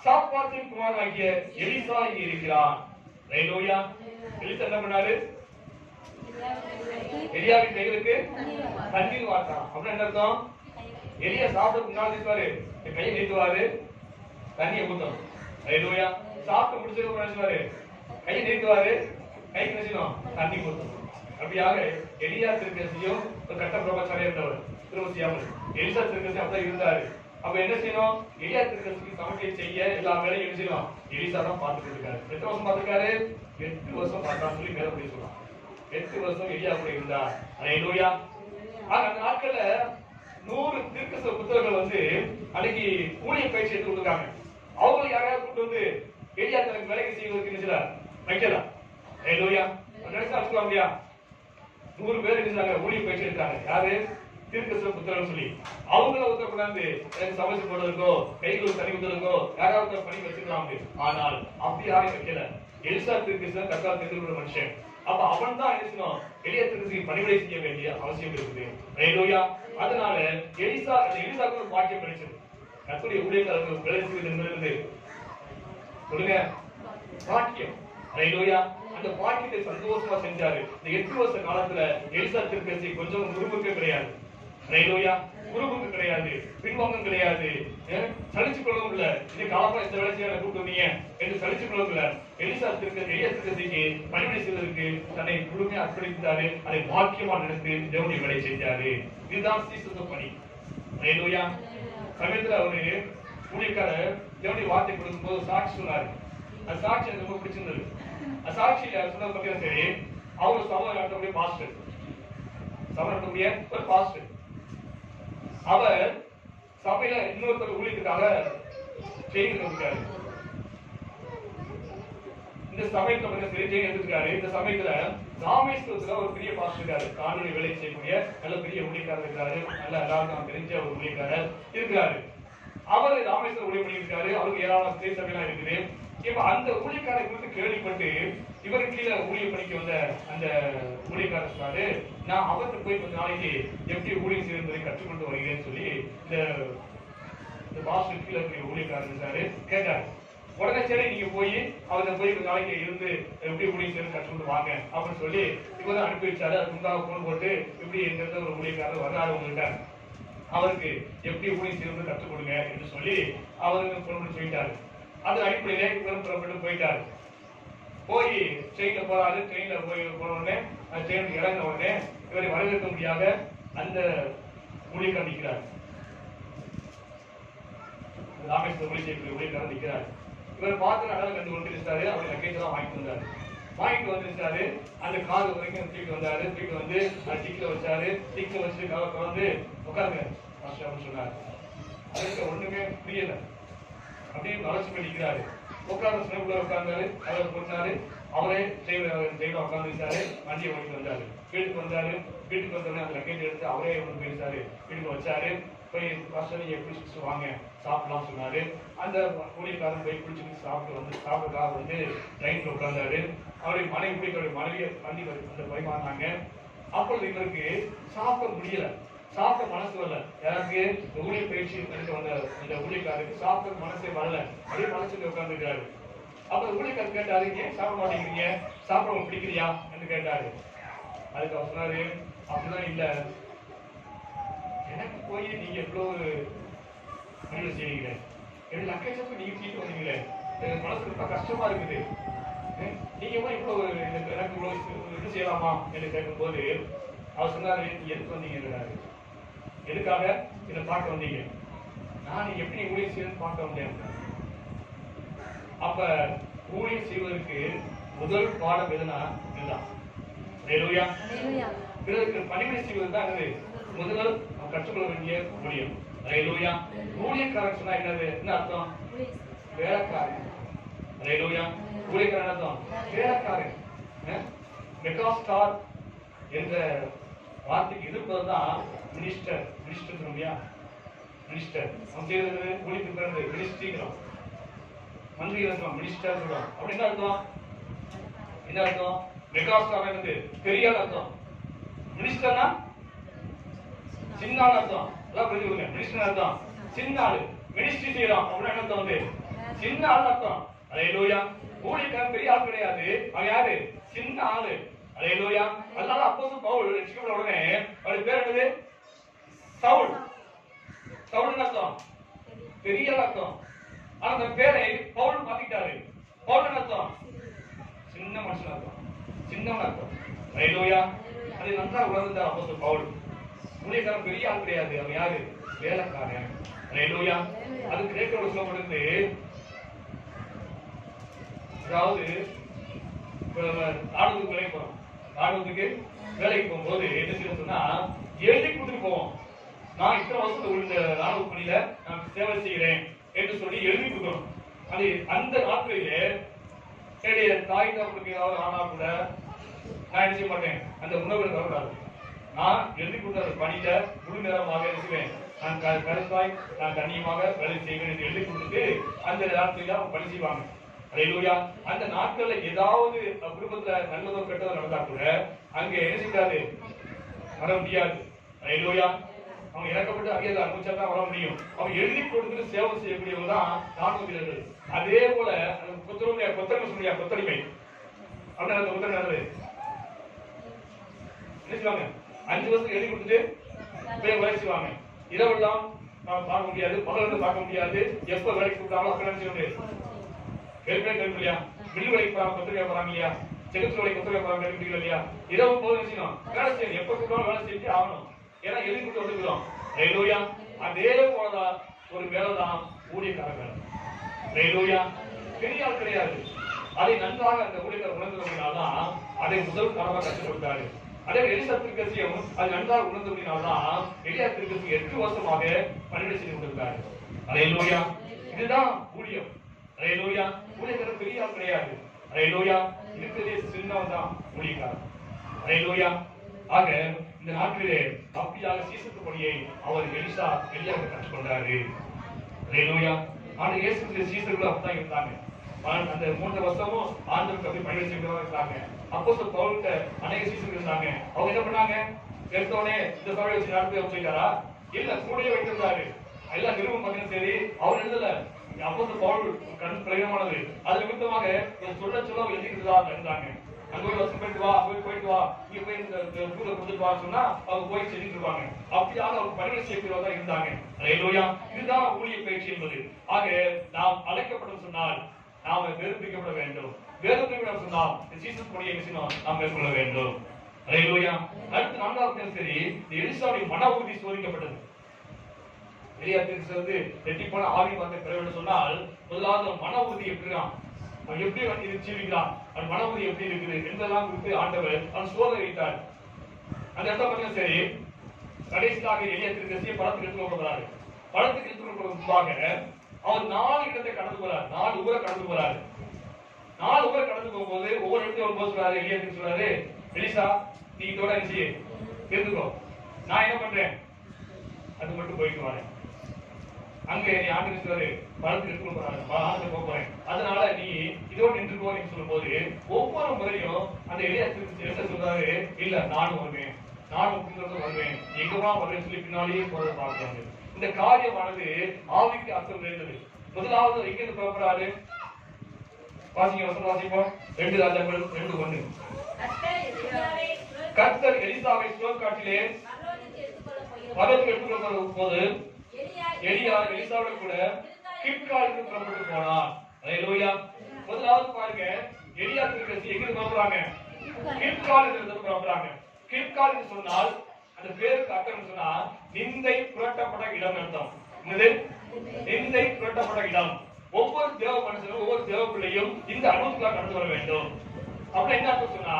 சாப்பாத்தின் குமாரனாகிய எலிசா இங்கே இருக்கிறான். அல்லேலூயா. எலிசா என்ன பண்ணாரு? எலியாவின் கைகளுக்கு தண்ணீர் வார்த்தான். அப்படின்னா என்ன அர்த்தம்? எலியா சாப்பிட்டு முன்னாடி இருப்பாரு, கையை நீட்டுவாரு, தண்ணியை ஊத்தணும். அல்லேலூயா. சாப்பிட்டு முடிச்சதுக்கு நினைச்சுவாரு, கையை நீட்டுவாரு, கை நினைச்சிடும், தண்ணி ஊத்தணும். அப்படியாக எலியா தீர்க்கதரிசியும் ஒரு கட்ட பிரபச்சாரியா இருந்தவர், திருவசியாமல். எலிசா தீர்க்கதரிசி அப்படிதான் இருந்தாரு. அப்ப என்ன செய்யணும்? எலியா தீர்க்கதரிசிக்கு சமைக்க செய்ய எல்லா வேலையும் என்ன செய்யணும்? எலிசா தான் பார்த்துட்டு இருக்காரு. எத்தனை வருஷம் பார்த்திருக்காரு? 8 வருஷம் பார்த்தான்னு சொல்லி மேல போய் சொல்றான். 8 வருஷம் எலியா கூட இருந்தார். அல்லேலூயா. அந்த நாட்கள்ல 100 தீர்க்கதரிசி புத்தகங்கள் வந்து அன்னைக்கு ஊழிய பயிற்சி எடுத்து கொடுத்தாங்க. அவங்க யாராவது கூட்டு வந்து எலியா தனக்கு வேலைக்கு செய்வதற்கு நினைச்சல வைக்கலாம். அல்லேலூயா. நினைச்சா வச்சுக்கலாம் இல்லையா? 100 பேர் இருந்தாங்க, ஊழிய பயிற்சி எடுத்தாங்க. யாரு? தீர்க்கதரிசி புத்தகம் சொல்லி அவங்கள ஒருத்தர் கொண்டாந்து எனக்கு சமைச்சு போடுறதுக்கோ கைகளுக்கு தண்ணி ஊத்துறதுக்கோ யாராவது பணி வச்சுக்கலாங்க. ஆனால் அப்படி யாரையும் வைக்கல. எலிசா தீர்க்கதரிசி தான் கர்த்தரால் தெரிந்து மனுஷன். அப்ப அவன் தான் என்ன செய்யணும், எலியா தீர்க்கதரிசிக்கு பணிவிடை செய்ய வேண்டிய அவசியம் இருக்குது. ஹல்லேலூயா. அதனால எலிசாவுக்கு ஒரு பாக்கியம் கிடைச்சது. கர்த்தருடைய ஊழியக்காரர்களுக்கு வேலை செய்வது என்பது சொல்லுங்க பாக்கியம். ஹல்லேலூயா. அந்த பாக்கியத்தை சந்தோஷமா செஞ்சாரு. இந்த 8 வருஷ காலத்துல எலிசா தீர்க்கதரிசி கொஞ்சம் குறும்புக்கு கிடையாது. ஹல்லேலூயா. குறும்புக்கு கிடையாது, பின்வாங்கம் கிடையாது, சலிச்சு கொள்ளவும் இல்ல. இது காலமா இந்த வேலை செய்ய கூப்பிட்டு வந்தீங்க என்று சலிச்சு கொள்ளவும் இல்ல. எலியா தீர்க்கதரிசிக்கு பணிவிடை செய்வதற்கு தன்னை முழுமையா அர்ப்பணித்தாரு. அதை பாக்கியமா நடந்து தேவனுடைய வேலை செஞ்சாரு. இதுதான் சீசத்துவ பணி. ஹல்லேலூயா. சமயத்துல அவரு ஊழியக்காரர் தேவனுடைய வார்த்தை கொடுக்கும் போது சாட்சி சொன்னாரு. அந்த சாட்சி எனக்கு ரொம்ப பிடிச்சிருந்தது. அந்த சாட்சியில சொன்னது பத்தியும் சரி, அவர் சபை நடத்தக்கூடிய பாஸ்டர், சபை நடத்தக்கூடிய ஒரு பாஸ்டர். அவர் சபையில இன்னொருத்தர் ஊழியத்துக்காக செய்தி கொடுத்தாரு. இந்த சமயத்துல சரி செய்தி எடுத்துக்காரு. இந்த சமயத்துல ராமேஸ்வரத்துல ஒரு பெரிய பாஸ்டர் இருக்காரு. காணொலி வேலை செய்யக்கூடிய நல்ல பெரிய ஊழியக்காரர் இருக்காரு. நல்ல எல்லாருக்கும் தெரிஞ்ச ஒரு ஊழியக்காரர் இருக்கிறாரு. அவர் ராமேஸ்வரம் ஊழியம் பண்ணியிருக்காரு. அவருக்கு ஏராளமான ஸ்டேட் சபையெல்லாம் இருக்குது. இப்ப அந்த ஊழியக்காரை குறித்து கேள்விப்பட்டு இவரு கீழே ஊழியம் பண்ணிக்க வந்த அந்த ஊழியக்காரர் சொன்னாரு, நான் அவர்கிட்ட போய் கொஞ்ச நாளைக்கு எப்படி ஊழியம் செய்யறதை கற்றுக்கொண்டு வருகிறேன்னு சொல்லி இந்த பாஸ்டர் கீழே இருக்கிற ஊழியக்காரர் இருந்தாரு கேட்டாரு. உடனே சரி நீங்க போய் அவர்கிட்ட போய் கொஞ்ச நாளைக்கு இருந்து எப்படி ஊழியம் செய்யறது கற்றுக்கொண்டு வாங்க அப்படின்னு சொல்லி இவதான் அனுப்பி வச்சாரு. அதுக்கு முன்பாக போன் போட்டு இப்படி எங்கிட்ட ஒரு ஊழியக்காரர் வர்றாரு உங்ககிட்ட, அவருக்கு எப்படி ஊழியம் செய்யறது கற்றுக் கொடுங்க என்று சொல்லி அவருக்கு போன் சொல்லிட்டாரு. அது அடிப்படையிலே இவரும் புறப்பட்டு போயிட்டாரு. போய் ட்ரெயின்ல போறாரு. ட்ரெயின்ல போய் போன உடனே ட்ரெயின் இறங்கின உடனே இவரை வரவேற்க முடியாத அந்த ஊழியக்காரர் நிற்கிறார். ராமேஸ்வரம் ஊழியக்காரர் நிற்கிறார். இவர் பார்த்து நல்லா கண்டு கொண்டிருந்தாரு. அவர் லக்கேஜ் எல்லாம் வாங்கிட்டு வந்துருந்தாரு. அந்த கார் வரைக்கும் தூக்கிட்டு வந்தாரு. தூக்கிட்டு வந்து டிக்கில வச்சாரு. டிக்கில வச்சு வந்து உட்காருங்க அப்படின்னு சொன்னாரு. அதுக்கு ஒண்ணுமே புரியல. அப்படியே வளர்ச்சி பண்ணிக்கிறாரு. உட்கார்ந்து சினப்புல உட்கார்ந்தாரு. அவர் போட்டாரு. அவரே ஜெயில உட்காந்துருந்தாரு. வண்டியை ஓடிட்டு வந்தாரு. வீட்டுக்கு வந்தாரு. வீட்டுக்கு வந்தோடனே அந்த லக்கேஜ் எடுத்து அவரே ஒன்று போயிருந்தாரு. வீட்டுக்கு வச்சாரு. போய் வாசல் எப்படி வாங்க சாப்பிடலாம் சொன்னாரு. அந்த ஊழியக்காரன் போய் குளிச்சுட்டு சாப்பிட்டுக்காக வந்து ட்ரெயின்ல உட்கார்ந்தாரு. அவருடைய மனைவியை வண்டி அந்த பரிமாறினாங்க. அப்பொழுது இவருக்கு சாப்பிட முடியல, சாப்பிட மனசு வரல. யாருக்கு ஊழிய பயிற்சி எடுத்து வந்த அந்த ஊழியக்காரருக்கு சாப்பிட மனசே வரல. அப்படியே மனசுல உட்கார்ந்துருக்காரு. அப்ப ஊழியக்காரர் கேட்டாரு, ஏன் சாப்பிட மாட்டேங்கிறீங்க, சாப்பிட பிடிக்கிறியா என்று கேட்டாரு. அதுக்கு அவர் சொன்னாரு, அப்படிதான் இல்ல, எனக்கு போய் நீங்க எவ்வளவு பணிகளை செய்வீங்க, எனக்கு லக்கேஜ் நீங்க தீட்டு வந்தீங்களே, எனக்கு மனசு ரொம்ப கஷ்டமா இருக்குது, நீங்க போய் இவ்வளவு எனக்கு இவ்வளவு இது செய்யலாமா என்று கேட்கும் போது அவர் சொன்னாரு, எதுக்கு வந்தீங்க, எதுக்காக இதை பார்க்க வந்தீங்க, நான் எப்படி ஊழியம் செய்யணும்னு பார்க்க வந்தேன். அப்ப ஊழியம் செய்வதற்கு முதல் பாடம் எதுனா இதுதான். பிறருக்கு பணிவிடை செய்வதுதான் என்னது முதல் கற்றுக்கொள்ள வேண்டிய ஊழியம். ஊழியக்காரன் சொன்னா என்னது, என்ன அர்த்தம், வேலைக்காரன். ஊழியக்காரன் அர்த்தம் வேலைக்காரன். மெகாஸ்டார் என்ற வார்த்தைக்கு எதிர்ப்பதுதான் மினிஸ்டர். மினிஸ்டர் சொல்லுங்க, மினிஸ்டர் அவன் செய்யறது ஊழியத்துக்கு பிறகு மினிஸ்ட்ரிங்கிறோம், மந்திரி சொல்லுவோம், மினிஸ்டர் சொல்லுவோம். அப்படி என்ன அர்த்தம், என்ன அர்த்தம், மெகாஸ்டார் என்னது பெரிய அர்த்தம், மினிஸ்டர்னா சின்ன ஆள் அர்த்தம். அதான் புரிஞ்சுக்கோங்க, மினிஸ்டர் அர்த்தம் சின்ன ஆளு, மினிஸ்ட்ரி செய்யறோம் அப்படின்னா என்ன அர்த்தம், வந்து சின்ன ஆள் அர்த்தம். அல்லேலூயா. ஊழியக்காரன் பெரிய ஆள் கிடையாது, அவன் யாரு, சின்ன ஆளு. அல்லேலூயா. அதனால அப்போஸ்தலன் பவுல் ரட்சிக்கப்பட்ட உடனே அவருடைய பேர் என்னது, சவுல். சவுல் அர்த்தம் பெரிய ஆள் அர்த்தம். ஆனா அந்த பேரை பவுல் மாத்திட்டாரு. பவுல் அர்த்தம் சின்ன மனுஷன் அர்த்தம், சின்னவன் அர்த்தம். அல்லேலூயா. அதை நன்றாக உணர்ந்தார் அப்போஸ்தலன் பவுல். ஊழியக்காரன் பெரிய ஆள் கிடையாது, அவன் யாரு, வேலைக்காரன். அல்லேலூயா. அது கிரேக்கரோட சொல்லப்படுது. அதாவது ராணுவத்துக்கு வேலைக்கு போறோம், ராணுவத்துக்கு வேலைக்கு போகும்போது என்ன செய்ய சொன்னா எழுதி கொடுத்துட்டு போவோம், நான் இத்தனை வருஷத்துல உள்ள ராணுவ பணியில நான் சேவை செய்கிறேன் என்று சொல்லி எழுதி கொடுக்கணும். அது அந்த நாட்களிலே என்னுடைய தாய் தகவலுக்கு ஏதாவது ஆனா கூட நான் என்ன செய்ய மாட்டேன், அந்த உணவு வரக்கூடாது. நான் எழுதி கொடுத்த பணியில முழு நேரமாக இருக்கிறேன், நான் கருத்தாய் நான் கண்ணியமாக வேலை செய்வேன் என்று எழுதி கொடுத்துட்டு அந்த நேரத்துல அவங்க பணி செய்வாங்க. அல்லேலூயா. அந்த நாட்கள்ல ஏதாவது குடும்பத்துல நல்லதோ கெட்டதோ நடந்தா கூட அங்க என்ன செய்யாது, வர முடியாது. அல்லேலூயா. அவங்க இறக்கப்பட்டு அங்கே அனுபவிச்சா தான் வர முடியும். அவங்க எழுதி கொடுத்துட்டு சேவை செய்யக்கூடியவங்க தான் ராணுவ வீரர்கள். அதே போல கொத்தடிமை சொல்லியா, கொத்தடிமை அப்படின்னா அந்த உத்தரவு என்ன செய்வாங்க, 5 வருஷம் எழுதி கொடுத்துட்டு போய் வேலை செய்வாங்க. இரவெல்லாம் பார்க்க முடியாது, பகல் பார்க்க முடியாது, எப்ப வேலைக்கு கூப்பிட்டாலும் அப்ப செய்ய முடியாது. கேள்வி இல்லையா, மில் வேலைக்கு போறாங்க, கொத்தடிமை போறாங்க இல்லையா, செகுத்து வேலைக்கு கொத்தடிமை போறாங்க இல்லையா, இரவு போது செய்யணும், வேலை செய்யணும், எப்ப கூப்பிட்டாலும் வேலை செஞ்சு ஆகணும். ஏன்னா எழுதி கொடுத்து வந்துக்கிறோம். அல்லேலூயா. அதே போலதான் ஒரு வேலைதான் ஊழியக்கார வேலை. அல்லேலூயா. பெரிய ஆள் கிடையாது. அதை நன்றாக அந்த ஊழியக்காரர் உணர்ந்ததுனால்தான் அதை முதல் தரமா கற்றுக் கொடுத்தாரு. அதே எலிசா தீர்க்கதரிசியும் அது நன்றாக உணர்ந்ததுனால்தான் எலியா தீர்க்கதரிசி 8 வருஷமாக பணிவிடை செய்து கொண்டிருக்காரு. அல்லேலூயா. இதுதான் ஊழியம். அல்லேலூயா. ஊழியக்காரர் பெரிய ஆள் கிடையாது. அல்லேலூயா. இருக்கிறதே சின்னவன் தான் ஊழியக்காரர். அல்லேலூயா. ஆக இந்த நாட்டிலே அப்படியாக சீசத்து பணியை அவர் எலியாவுக்கு கற்றுக்கொண்டாரு. அல்லேலூயா. ஆனா இயேசுவின் சீசர்கள் அப்படிதான் இருந்தாங்க. அந்த 3 வருஷமும் ஆண்டவருக்கு அப்படி பணிவிடை செய்கிறவங்க இருந்தாங்க. அப்போஸ்தலர் பவுலுக்கு அநேக சீசர்கள் இருந்தாங்க. அவங்க என்ன பண்ணாங்க, எடுத்தோடனே இந்த சபையை வச்சு நடத்தி வச்சுட்டாரா, இல்ல கூடயே வைத்திருந்தாரு. எல்லாம் நிறுவனம் பார்த்தீங்கன்னா சரி, அவர் எழுதல. அப்போஸ்தலர் பவுல் கண் பிரயோகமானது அது நிமித்தமாக சொல்ல எழுதிட்டு இருந்தாங்க. அங்க போய் வசம் போயிட்டு வா, போயிட்டு வா, இங்க போய் இந்த தூர கொடுத்துட்டு வா சொன்னா அவங்க போய் செஞ்சுட்டு இருப்பாங்க. அப்படியாக அவங்க பணிவிடை செய்கிறவங்க தான் இருந்தாங்க. அல்லேலூயா. இதுதான் ஊழிய பயிற்சி என்பது. ஆக நாம் அழைக்கப்படும் சொன்னால் நாம வேறுபிக்கப்பட வேண்டும். வேறுபிக்கப்பட சொன்னால் ஜீசஸ் பணியை நாம் மேற்கொள்ள வேண்டும். அல்லேலூயா. அடுத்து 4வது சரி, எலிசாவுடைய மன உறுதி சோதிக்கப்பட்டது. எலியா தீர்க்கதரிசி ரெட்டிப்பான ஆவி வந்த பிறகு சொன்னால் முதலாவது மன உறுதி எப்படிதான், அவன் எப்படி வந்து ஜீவிக்கிறான், அவன் மன உறுதி எப்படி இருக்குது என்பதெல்லாம் குறித்து ஆண்டவர் அவன் சோதனை வைத்தார். அந்த இடத்துல பார்த்தீங்கன்னா சரி, கடைசியாக எலியா தீர்க்கதரிசியை பழத்துக்கு எடுத்துக் கொள்கிறாரு. பழத்துக்கு எடுத்துக் கொள்வதற்காக அவர் 4 இடத்தை கடந்து போறார், 4 ஊரை கடந்து போறாரு. 4 ஊரை கடந்து போகும்போது ஒவ்வொரு இடத்தையும் ஒரு போது சொல்றாரு, எலியா சொல்றாரு, எலிசா நீ இதோட இருந்துச்சு இருந்துக்கோ, நான் என்ன பண்றேன் அது மட்டும் போயிட்டு வரேன். அங்க நீ ஆண்டு சொல்றாரு, பழத்துக்கு எடுத்துக் போறாரு, போறேன், அதனால நீ இதோடு நின்றுக்கோ சொல்லும் போது ஒவ்வொரு முறையும் அந்த எலியா சொல்றாரு, இல்ல நானும் வருவேன், நானும் வருவேன், எங்கதான் வருவேன் சொல்லி பின்னாலேயே போறதை பார்க்கிறாங்க. இந்த காரியமானது ஆவிக்கு அர்த்தம் இருந்தது. முதலாவது எங்க இருந்து புறப்படுறாரு, வாசிப்போம் 2 ராஜாக்கள் 2:1. கர்த்தர் எலிசாவை சுழற்காட்டிலே பரலோகத்துக்கு எடுத்துக்கொள்ள போது எலியா எலிசாவோட கூட கில்காலுக்கு புறப்பட்டு போனார். அல்லேலூயா. முதலாவது பாருங்க, எலியா தீர்க்கதரிசி எங்க புறப்படுறாங்க, கில்காலுக்கு புறப்படுறாங்க. கில்கால் என்று சொன்னால் அந்த பேருக்கு அர்த்தம் சொன்னா நிந்தை புரட்டப்பட்ட இடம் அர்த்தம். நிந்தை புரட்டப்பட்ட இடம். ஒவ்வொரு தேவ மனுஷனும் ஒவ்வொரு தேவ பிள்ளையும் இந்த அனுபவத்துக்காக கடந்து வர வேண்டும். அப்படி என்ன அர்த்தம் சொன்னா,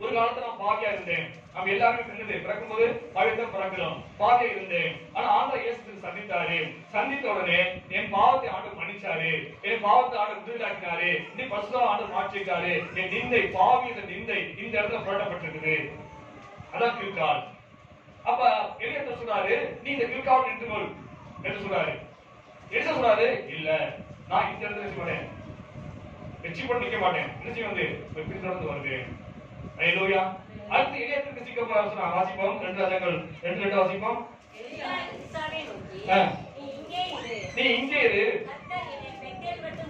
ஒரு காலத்துல நான் பாவியா இருந்தேன், நம்ம எல்லாருமே பிறக்கும் போது பாவியத்தான் பிறக்கிறோம், பாவியா இருந்தேன். ஆனா ஆண்டவர் இயேசு சந்தித்தாரு. சந்தித்த உடனே என் பாவத்தை ஆண்டவர் மன்னிச்சாரு, என் பாவத்தை ஆண்டவர் விடுதலாக்கினாரு, நீ பசுதா ஆண்டவர் மாற்றிருக்காரு. என் நிந்தை பாவிய நிந்தை இந்த இடத்துல புரட்டப்பட்டிருக்குது. அதான் கில்கால். அப்ப எலியா சொல்றாரு, நீ இந்த கில்கால் நின்றுகொள் என்று சொல்றாரு. என்ன சொல்றாரு, இல்ல நான் இந்த இடத்துல நிற்க மாட்டேன், வெற்றி பண்ண நிற்க மாட்டேன், நிச்சயம் வந்து தொடர்ந்து வருவேன். அல்லேலூயா. அடுத்து எலியா தீர்க்கதரிசி சொன்னா வாசிப்போம் 2 ராஜாக்கள் 2:2 வாசிப்போம். நீ இங்கே இரு,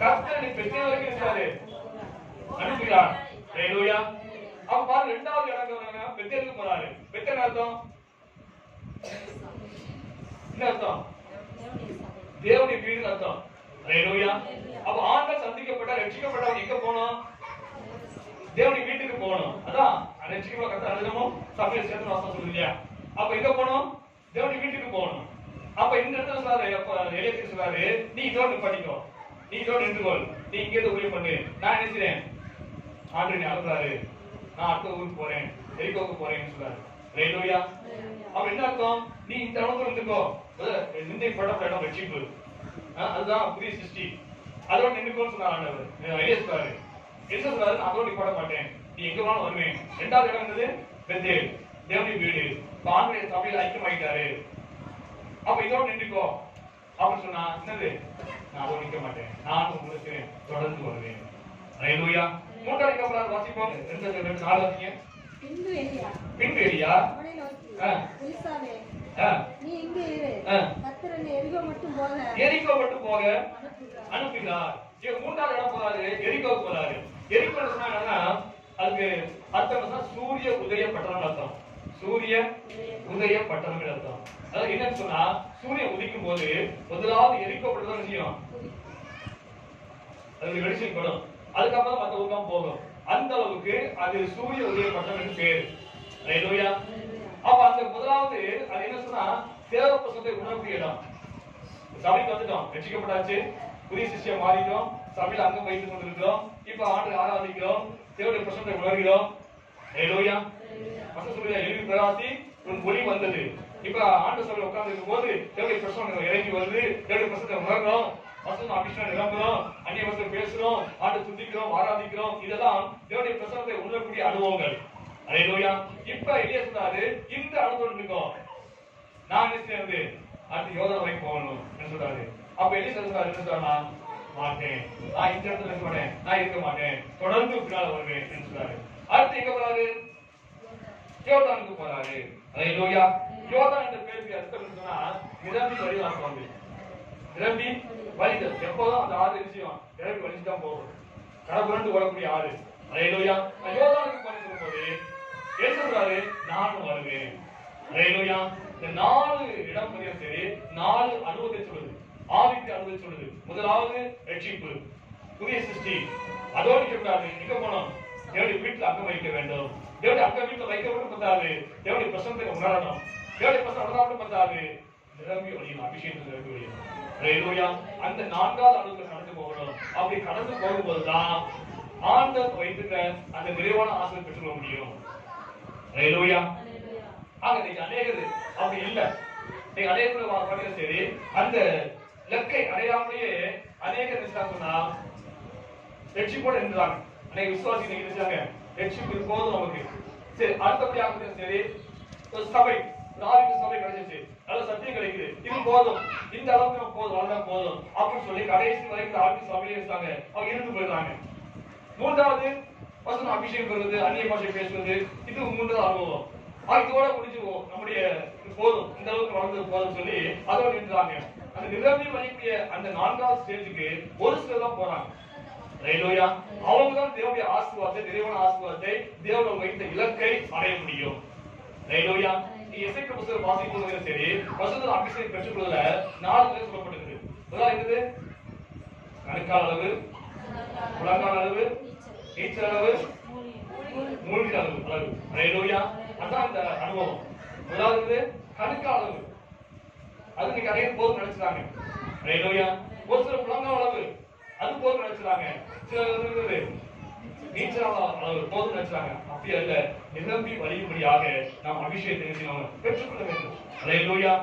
கர்த்தர் நீ பெத்தேல் வரைக்கும் இருக்காரு அனுப்புகிறார். அல்லேலூயா. அப்ப பாருங்க 2வது இடம் பெத்தேலுக்கு போறாரு. பெத்தேல் அர்த்தம் என்ன அர்த்தம், தேவனுடைய வீடு அர்த்தம். அல்லேலூயா. அப்ப ஆண்டவர் சந்திக்கப்பட்ட ரட்சிக்கப்பட்டவன் எங்க போனோம், தேவனுடைய வீட்டுக்கு போகணும். அதான் ரட்சிக்கப்பட்ட கர்த்தர் அனுதமும் சபையை சேர்த்து வாசம் சொல்லுது இல்லையா. அப்ப எங்க போனோம், தேவனுடைய வீட்டுக்கு போகணும். அப்ப இந்த இடத்துல சொல்றாரு, எலியா சொல்றாரு, நீ இதோடு படிக்கோ, நீ இதோடு நின்றுகொள், நீ இங்கே ஊழியம் பண்ணு, நான் நினைக்கிறேன் ஆண்டு நீ அனுப்புறாரு, நான் அடுத்த ஊருக்கு போறேன், எரிகோவுக்கு போறேன்னு சொல்றாரு. அல்லேலூயா. அப்ப என்ன அர்த்தம், நீ இந்த அளவுக்கு இருந்துக்கோ, நிந்தை படப்பட்ட இடம் ரட்சிப்பு, அதுதான் புதிய சிருஷ்டி, அதோட நின்றுக்கோன்னு சொன்னார் ஆண்டவர். எலியா சொல்றாரு, என்ன சொல்றாரு, நான் அதோட நிப்பாட மாட்டேன், நீ எங்க வேணாலும் வருவேன். 2வது இடம் இருந்தது பெத்தேல். தேவனுடைய வீடு ஆண்டுடைய சபையில ஐக்கியமாயிட்டாரு. அப்ப இதோட நின்றுக்கோ அப்படின்னு சொன்னா என்னது, நான் அதோட நிற்க மாட்டேன், நான் உங்களுக்கு தொடர்ந்து வருவேன். ஹல்லேலூயா. மூன்றாவது கப்பலால் வாசிப்போம். 2:4 வாசிங்க. பின்பு எலியா அவனை நோக்கி, எலிசாவே, நீ இங்கே இரு, கர்த்தர் என்னை எரிகோ மட்டும் போக அனுப்புகிறார். இவர் மூன்றாவது இடம் போறாரு, எரிகோவுக்கு போறாரு. எரிகோ சொன்னா என்னன்னா, அதுக்கு அர்த்தம் சூரிய உதய பட்டணம் அர்த்தம். சூரிய உதய பட்டணம் அர்த்தம். அதாவது என்னன்னு சொன்னா, சூரியன் உதிக்கும் போது முதலாவது எரிகோ பட்டணம் விஷயம் அது வெளிச்சம் படும். அதுக்கப்புறம் மற்ற ஊர்லாம் போகும். அந்த அளவுக்கு அது சூரிய உதய பட்டணம் பேரு. ஹல்லேலூயா. அப்ப அந்த முதலாவது அது என்ன சொன்னா, தேவ பிரசன்னத்தை உணரக்கூடிய இடம். சபைக்கு வந்துட்டோம், ரட்சிக்கப்பட்டாச்சு, புதிய சிஷ்யம் மாறிட்டோம், சபையில அங்கம் வைத்துக் கொண்டிருக்கிறோம். இப்ப ஆண்டு ஆராதிக்கிறோம், தேவனுடைய பிரசன்னத்தை உணர்கிறோம். ஹல்லேலூயா. மசூரியா எழுதி பிரகாசி உன் ஒளி வந்தது. இப்ப ஆண்டு சபையில உட்கார்ந்து இருக்கும் போது தேவனுடைய பிரசன்னம் இறங்கி வருது, தேவனுடைய பிரசன்னத்தை உணர்கிறோம், வசனம் அபிஷேகம் நிரம்புறோம், அந்நிய வசனம் பேசுறோம், ஆண்டு துதிக்கிறோம், ஆராதிக்கிறோம். இதெல்லாம் தேவனுடைய பிரசன்னத்தை உணரக்கூடிய அனுபவங்கள். ஹல்லேலூயா. இப்ப எலியா சொன்னாரு, இந்த அனுபவம் இருக்கும், நான் என்ன செய்யறது, அடுத்து யோர்தான் வரைக்கும் போகணும் என்று சொல்றாரு. அப்ப எலியா சொல்றாரு, என்ன சொல்றாருன்னா, மாட்டேன், நான் இந்த இடத்துல இருக்க மாட்டேன், நான் இருக்க மாட்டேன், தொடர்ந்து பின்னால் வருவேன் என்று சொல்றாரு. அடுத்து எங்க போறாரு, யோர்தானுக்கு போறாரு. ஹல்லேலூயா. யோர்தான் என்ற பேருக்கு அர்த்தம் சொன்னா நிரம்பி வழிவாங்க, நிரம்பி வழிதல். எப்போதும் அந்த ஆறு விஷயம் நிரம்பி வலிச்சுதான் போகும், கடவுள் ஓடக்கூடிய ஆறு. ஹல்லேலூயா. யோர்தானுக்கு போன சொல்லும்போது என்ன சொல்றாரு, நானும் வருவேன். ஹல்லேலூயா. இந்த 4 இடம் பத்தியும் சரி 4 அனுபவத்தை சொல்லுது, ஆவிக்கு அனுபவத்தை சொல்லுது. முதலாவது ரட்சிப்பு, புதிய சிருஷ்டி. அதோடு சொல்றாரு, எங்க போனோம், தேவனுடைய வீட்டுல அங்கம் வைக்க வேண்டும். தேவனுடைய அங்க வீட்டுல வைக்க மட்டும் பத்தாது, தேவனுடைய பிரசன்னத்தை உணரணும். தேவனுடைய பிரசன்னம் உணராம பத்தாது, நிரம்பி வழியும், அபிஷேகத்தில் நிரம்பி வழியும். ஹல்லேலூயா. அந்த 4வது அனுபவத்தை கடந்து போகணும். அப்படி கடந்து போகும்போதுதான் ஆண்டவர் வைத்துக்க அந்த நிறைவான ஆசை பெற்றுக்கொள்ள முடியும். ஹல்லேலூயா. ஆக நீங்க அநேகது அப்படி இல்ல, நீங்க அநேகர் பார்த்தீங்க சரி, அந்த இலக்கை அடையாமலேயே அநேகர் சொன்னா ரட்சிப்போடு இருந்தாங்க. அநேக விசுவாசி நீங்க நினைச்சாங்க ரட்சிப்பு போதும் நமக்கு, சரி அடுத்தபடியாக சரி ஒரு சபை, ஆவிக்கு சபை கிடைச்சிச்சு, நல்ல சத்தியம் கிடைக்குது, இது போதும், இந்த அளவுக்கு நம்ம போதும், அவ்வளவுதான் போதும் அப்படின்னு சொல்லி கடைசி வரைக்கும் ஆவிக்கு சபையிலே இருந்தாங்க, அவங்க இருந்து போயிடுறாங்க. மூன்றாவது வசனம் அபிஷேகம் பெறுவது, அந்நிய பாஷை பேசுவது, இது 3வது அனுபவம். இதோட முடிஞ்சுவோம், நம்முடைய போதும், இந்த அளவுக்கு வளர்ந்தது போதும் சொல்லி அதோட நின்றாங்க. அந்த நிரம்பி வலிக்கூடிய அந்த 4வது ஸ்டேஜுக்கு ஒரு சிலர் தான் போறாங்க. ஹல்லேலூயா. அவங்க தான் தேவனுடைய ஆசீர்வாதத்தை, நிறைவான ஆசீர்வாதத்தை, தேவன் வைத்த இலக்கை அடைய முடியும். ஹல்லேலூயா. எசேக்கியேல் புத்தகம் வாசிக்கும்போது சரி, வசனம் அபிஷேகம் பெற்றுக்கொள்ள 4 பேர் சொல்லப்பட்டிருக்கு. முதலாவது கணுக்கால் அளவு, முழங்கால் அளவு, நீச்சல் அளவு, மூழ்கிற அளவு. ஹல்லேலூயா. அதான் அந்த அனுபவம். முதலாவது கணுக்கால் அளவு, அது நீங்க அடைய போதும் நினைச்சாங்க. ஹல்லேலூயா. ஒரு சில முழங்கால் அளவு, அது போதும் நினைச்சாங்க. சில நீச்சல் அளவு போதும் நினைச்சாங்க. அப்படி அல்ல, நிரம்பி வழியும்படியாக நாம் அபிஷேகத்தை பெற்றுக்கொள்ள வேண்டும். ஹல்லேலூயா.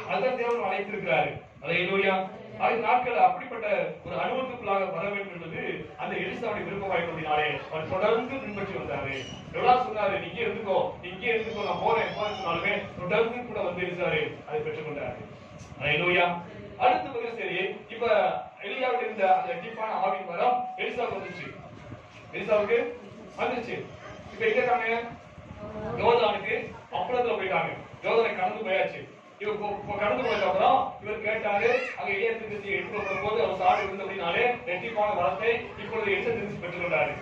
அதுதான் தேவன் அழைத்திருக்கிறாரு. ஹல்லேலூயா. ஆகிய நாட்கள் அப்படிப்பட்ட ஒரு அனுபவத்துக்குள்ளாக வர வேண்டும் என்பது அந்த எலிசாவுடைய விருப்பமாயிருந்ததினாலே அவர் தொடர்ந்து பின்பற்றி வந்தாரு. எவ்வளவு சொன்னாரு, நீங்க இருந்துக்கோ, இங்கே இருந்துக்கோ, நான் போறேன் சொன்னாலுமே தொடர்ந்து கூட வந்து இருந்தாரு, அதை பெற்றுக்கொண்டாரு. ஹல்லேலூயா. அடுத்து சரி, இப்ப எலியாவுக்கு இருந்த அந்த டீப்பான ஆவின் வரம் எலிசாவுக்கு வந்துச்சு. எலிசாவுக்கு வந்துச்சு. இப்ப எங்க இருக்காங்க, யோர்தானுக்கு அப்புறத்துல போயிட்டாங்க. யோர்தானை கடந்து போயாச்சு. இவர் கடந்து போயிட்ட அப்புறம் இவர் கேட்டாரு, அங்க எலியா திருச்சி எடுத்து போது அவர் சாடு இருந்தபடினாலே ரெட்டிப்பான வரத்தை இப்பொழுது எலிசா திருச்சி பெற்றுக்கொண்டாரு.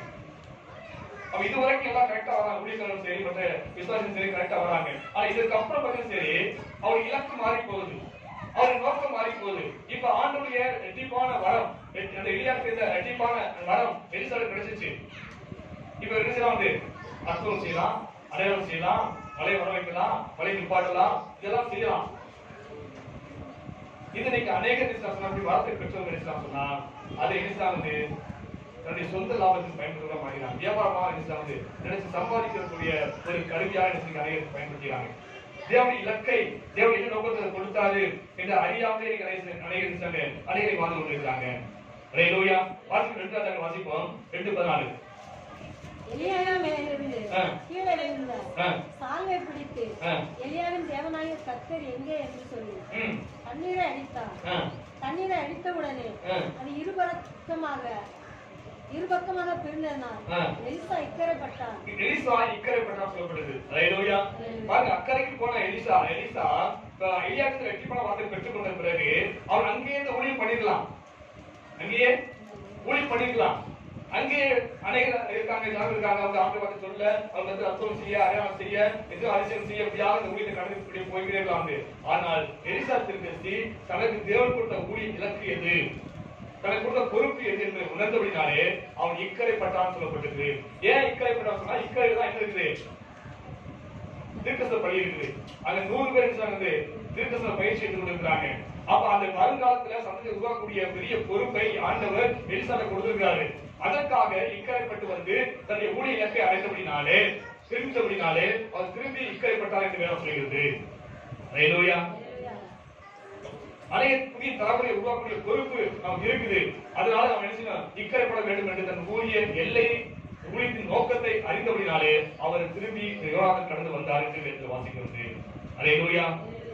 அப்ப இது வரைக்கும் எல்லாம் கரெக்டா வராங்க, ஊழியர்களும் சரி, மற்ற விசுவாசியும் சரி கரெக்டா வராங்க. ஆனா இதற்கு அப்புறம் பார்த்தீங்கன்னா சரி, அவர் இலக்கு மாறி போகுது, அவருடைய நோக்கம் மாறி போகுது. இப்ப ஆண்டவருடைய ரெட்டிப்பான வரம், அந்த எலியாவுக்கு இருந்த ரெட்டிப்பான வரம் எலிசாவுக்கு கிடைச்சிச்சு. இப்ப என்ன செய்யலாம், வந்து அற்புதம் செய்யலாம், அடையாளம் செய்யலாம், மலை வர வைக்கலாம், மலை நிப்பாட்டலாம், இதெல்லாம் செய்யலாம். இது இன்னைக்கு அநேக அப்படி வார்த்தை பெற்றவங்க என்ன சொன்னா, அதை என்ன வந்து தன்னுடைய சொந்த லாபத்துக்கு பயன்படுத்த மாட்டேங்கிறாங்க. வியாபாரமா என்ன வந்து நினைச்சு சம்பாதிக்கக்கூடிய ஒரு கருவியாக என்ன அநேகருக்கு பயன்படுத்துகிறாங்க. தேவனுடைய இலக்கை, தேவன் என்ன நோக்கத்தை கொடுத்தாரு என்று அறியாமலே அநேகரை வாழ்ந்து கொண்டிருக்கிறாங்க. ஹல்லேலூயா. வாசிப்போம், 2 வாசிப்போம். 2:14. எலியா மேலிருந்து கீழே விழுந்த வாளை பிடித்து எலியாவின் தேவனாகிய கர்த்தர் எங்கே என்று சொல்லி தண்ணீரை அடித்தான். தண்ணீரை அடித்தவுடனே அது இருபக்கமாக பிரிந்ததனால் எலிசா இக்கரைப்பட்டான். சொல்லப்படுது. ஹல்லேலூயா. பாருங்க, அக்கறைக்கு போன எலிசா எலியாவின் வெற்றி பண வார்த்தை பெற்றுக் கொண்ட பிறகு அவர் அங்கேயே இந்த ஊழியம் பண்ணிடலாம். அங்கே அநேகர் இருக்காங்க, ஜனங்கள் இருக்காங்க. அவங்க ஆண்டு வார்த்தை சொல்ல, அவங்க வந்து அற்புதம் செய்ய, அடையாளம் செய்ய, எது அதிசயம் செய்ய முடியாத இந்த ஊழியத்தை கடந்து போய்கிறே. ஆனால் எலிசா தீர்க்கதரிசி தனக்கு தேவன் கொடுத்த ஊழிய இலக்கு எது, தனக்கு கொடுத்த பொறுப்பு எது என்று உணர்ந்தபடினாலே அவன் இக்கரைப்பட்டான்னு சொல்லப்பட்டது. ஏன் இக்கரைப்பட்டான்னு சொன்னா, இக்கரையில தான் என்ன இருக்குது, தீர்க்கதரிசன பள்ளி இருக்குது. அங்க 100 பேர் வந்து தீர்க்கதரிசன பயிற்சி எடுத்து கொண்டிருக்கிறாங்க. அப்ப அந்த வருங்காலத்துல சந்ததியை உருவாக்கக்கூடிய பெரிய பொறுப்பை ஆண்டவர் எலிசாவை கொடுத்திருக்கிறாரு. அதற்காக இக்கரைப்பட்டு வந்து தன்னுடைய ஊழிய இலக்கை அடைந்தபடினாலே அவர் திரும்பி இக்கரைப்பட்டார் என்று வேதம் சொல்கிறது. ஹல்லேலூயா. அநேக புதிய தலைமுறை உருவாக்கக்கூடிய பொறுப்பு நமக்கு இருக்குது. அதனால நாம் என்ன செய்யணும், இக்கரைப்பட வேண்டும் என்று தன் ஊழிய எல்லையை ஊழியத்தின் நோக்கத்தை அறிந்தபடினாலே அவர் திரும்பி யோர்தானை கடந்து வந்தார் என்று வேதத்தில் வாசிக்கிறது. ஹல்லேலூயா.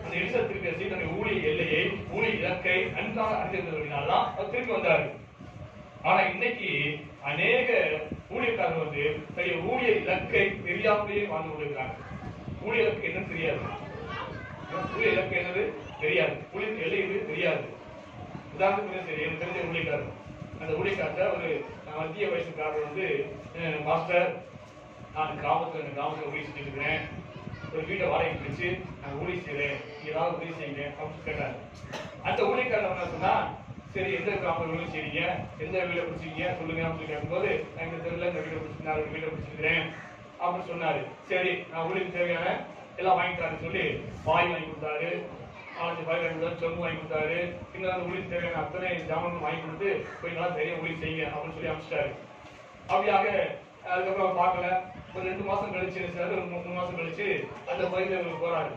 அந்த எலிசா தீர்க்கதரிசி தன்னுடைய ஊழிய எல்லையை ஊழிய இலக்கை நன்றாக அறிந்திருந்தபடினால்தான் அவர் திரும்பி வந்தார். ஆனா இன்னைக்கு அநேக ஊழியக்காரர்கள் வந்து தன்னுடைய ஊழிய இலக்கை தெரியாமலே வாழ்ந்து கொண்டிருக்கிறாங்க. ஊழிய இலக்கு என்னன்னு தெரியாது, ஊழிய இலக்கு என்னது தெரியாது, ஊழிய எல்லை எது தெரியாது. உதாரணத்துக்கு சரி, எனக்கு தெரிஞ்ச ஊழியக்காரர், அந்த ஊழியக்காரர் ஒரு மத்திய வயசுக்காரர் வந்து, மாஸ்டர் நான் கிராமத்துல ஊழிய செஞ்சுட்டு இருக்கிறேன், ஒரு வீட்டை வாடகை பிடிச்சு நான் ஊழிய செய்யறேன், ஏதாவது உதவி செய்யுங்க அப்படின்னு கேட்டாரு. அந்த ஊழியக்காரர் என்ன சொன்னா, சரி எந்த கிராமத்தில் ஊழியம் செய்றீங்க, எந்த வீட்டை பிடிச்சிருக்கீங்க சொல்லுங்க அப்படின்னு கேட்கும்போது, நான் இந்த தெருவில் இந்த வீட்டை பிடிச்சிருந்தேன், ஒரு வீட்டை பிடிச்சிருக்கிறேன் அப்படின்னு சொன்னாரு. சரி நான் ஊழியத்துக்கு தேவையான எல்லாம் வாங்கிட்டாருன்னு சொல்லி பாய் வாங்கி கொடுத்தாரு, 4 பாய் வாங்கி கொடுத்தாரு, சொம்பு வாங்கி கொடுத்தாரு, இன்னும் ஊழியத்துக்கு தேவையான அத்தனை ஜாமான் வாங்கி கொடுத்து போய் நல்லா தைரியம் ஊழியம் செய்யுங்க அப்படின்னு சொல்லி அனுப்பிச்சிட்டாரு. அப்படியாக அதுக்கப்புறம் பார்க்கல. ஒரு 2 மாசம் கழிச்சு, 3 மாசம் கழிச்சு அந்த பைக்ல போறாரு.